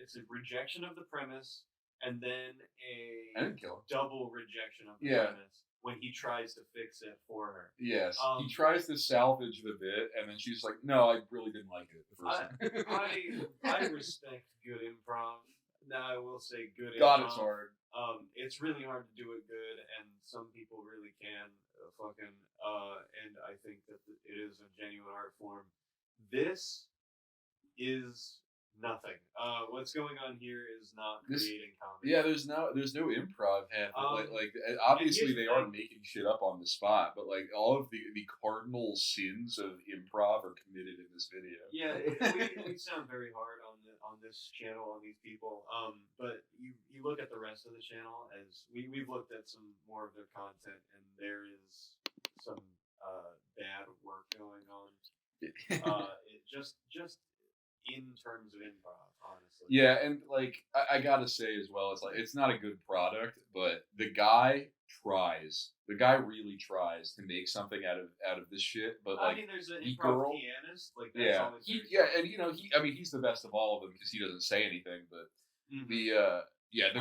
it's a rejection of the premise and then a double rejection of the premise when he tries to fix it for her. Yes, he tries to salvage the bit, and then she's like, "No, I really didn't like it the first time." I respect good improv. Now I will say good improv. God, it's hard. It's really hard to do it good, and some people really can and I think that it is a genuine art form. This is nothing. What's going on here is not creating comedy. Yeah, there's no improv happening. Like obviously they are making shit up on the spot, but like all of the cardinal sins of improv are committed in this video. Yeah, we sound very hard on this channel, on these people. But you look at the rest of the channel, as we've looked at some more of their content, and there is some bad work going on. It just in terms of improv, honestly. Yeah, and like I gotta say as well, it's not a good product, but the guy tries. The guy really tries to make something out of this shit. But like, I mean, there's an improv pianist. Like, that's always and he's the best of all of them because he doesn't say anything. But I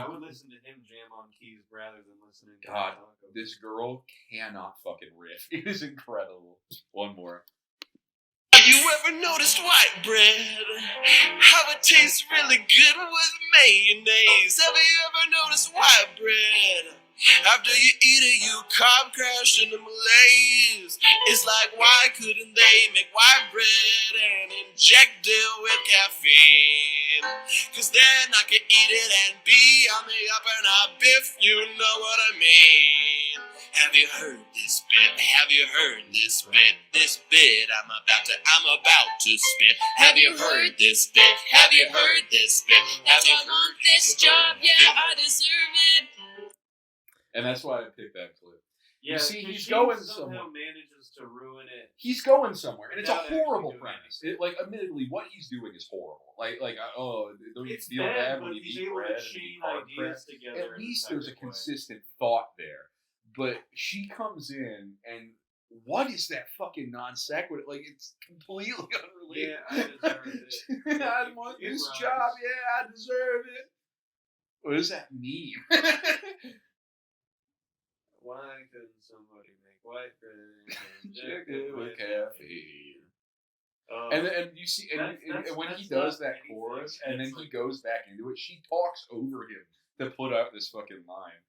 would listen to him jam on keys rather than listening to God, this girl cannot fucking riff. It is incredible. One more. Have you ever noticed white bread? How it tastes really good with mayonnaise. Have you ever noticed white bread? After you eat it, you carb crash into malaise. It's like, why couldn't they make white bread and inject it with caffeine? Cause then I could eat it and be on the up and up, if you know what I mean. Have you heard this bit? Have you heard this bit? This bit I'm about to spit. Have you heard this bit? Have you heard this bit? Have you I want this job, yeah, I deserve it. And that's why I picked that clip. Yeah, you see, he's going somehow somewhere. Manages to ruin it. He's going somewhere, and it's a Without horrible actually doing premise. Like, admittedly, what he's doing is horrible. Don't you It's feel bad, bad but when you he's eat able bread to and chain eat hard ideas bread? together. At least there's a consistent thought there. But she comes in, and what is that fucking non sequitur? Like, it's completely unrelated. Yeah, I deserve it. I want It this rhymes. job. Yeah, I deserve it. What does that mean? Why couldn't somebody make white bread Injected with caffeine. And And you see, and when he does that chorus, and then he goes back into it, she talks over him to put out this fucking line.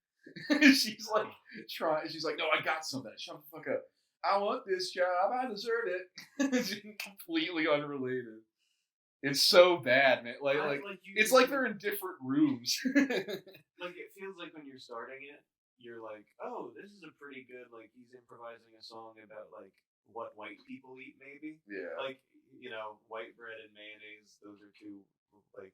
She's like trying. She's like, "No, I got something. Shut the fuck up. I want this job. I deserve it." It's completely unrelated. It's so bad, man. It's like they're in different rooms. Like, it feels like when you're starting it, you're like, oh, this is a pretty good, like, he's improvising a song about, like, what white people eat, maybe. Yeah. Like, you know, white bread and mayonnaise, those are two, like,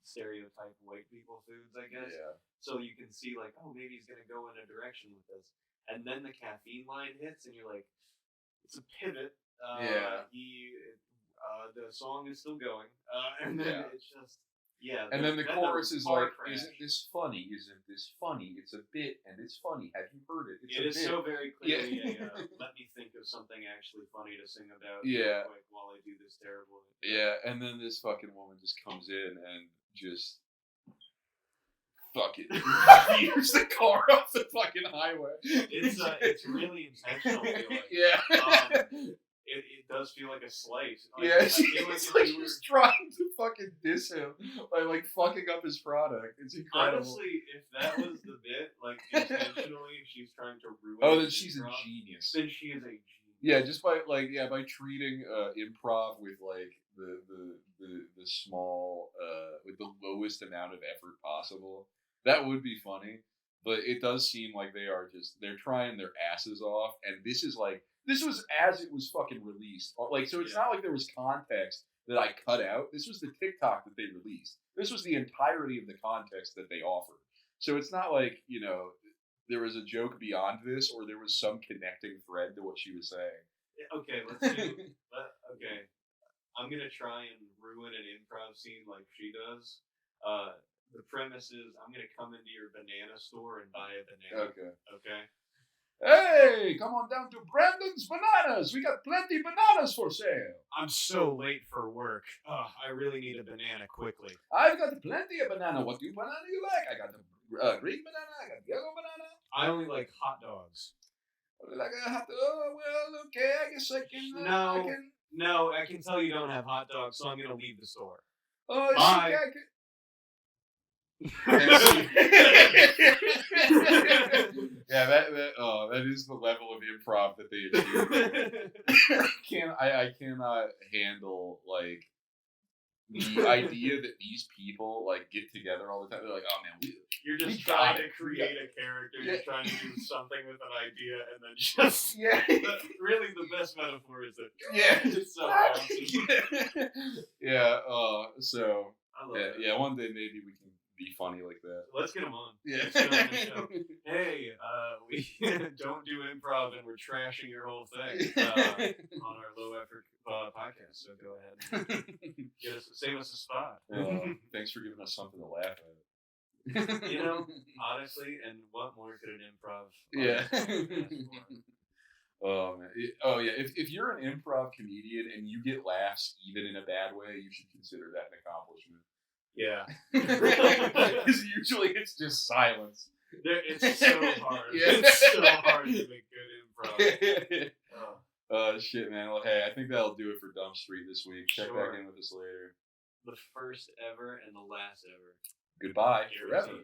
stereotype white people foods, I guess. Yeah. So you can see, like, oh, maybe he's going to go in a direction with this. And then the caffeine line hits, and you're like, it's a pivot. The song is still going. And then it's just, yeah. And then the chorus is like, isn't this funny? Isn't this funny? It's a bit, and it's funny. Have you heard it? It is so very clearly let me think of something actually funny to sing about real quick while I do this terrible. Yeah, and then this fucking woman just comes in and just fucking veers the car off the fucking highway. It's really intentional. It does feel like a slight. Like, she's trying to fucking diss him by like fucking up his product. It's incredible. Honestly, if that was the bit, like intentionally, she's trying to ruin. Oh, then she's a genius. Then she is a genius. Yeah, just by by treating improv with like the small with the lowest amount of effort possible. That would be funny, but it does seem like they're trying their asses off, and this was as it was fucking released. Like, so it's not like there was context that I cut out. This was the TikTok that they released. This was the entirety of the context that they offered. So it's not like, you know, there was a joke beyond this, or there was some connecting thread to what she was saying. Okay, let's do. Okay, I'm gonna try and ruin an improv scene like she does. The premise is I'm gonna come into your banana store and buy a banana. Okay. Hey, come on down to Brandon's Bananas. We got plenty bananas for sale. I'm so late for work. I really need a banana quickly. I've got plenty of banana. What banana do you like? I got the green banana. I got yellow banana. I only like hot dogs. Like a hot dog? Oh, well, okay. I guess I can. No, I can tell you don't have hot dogs, so I'm gonna leave the store. Oh, bye. Yeah, that is the level of improv that they achieve. I cannot handle like the idea that these people like get together all the time. They're like, oh man, you're just trying to create a character. You're trying to do something with an idea, and then just really the best metaphor is that it's so awesome. So I love it. Yeah, one day maybe we can be funny like that. Let's get them on. Yeah. Let's get them on the show. Hey, we don't do improv and we're trashing your whole thing on our low effort podcast. So go ahead and save us a spot. Thanks for giving us something to laugh at. You know, honestly, and what more could an improv? Oh man. If you're an improv comedian and you get laughs even in a bad way, you should consider that an accomplishment. Yeah. Because usually it's just silence. It's so hard. It's so hard to make good improv. Shit, man. Well, hey, I think that'll do it for Dumb Street this week. Check back in with us later. The first ever and the last ever. Goodbye. Forever.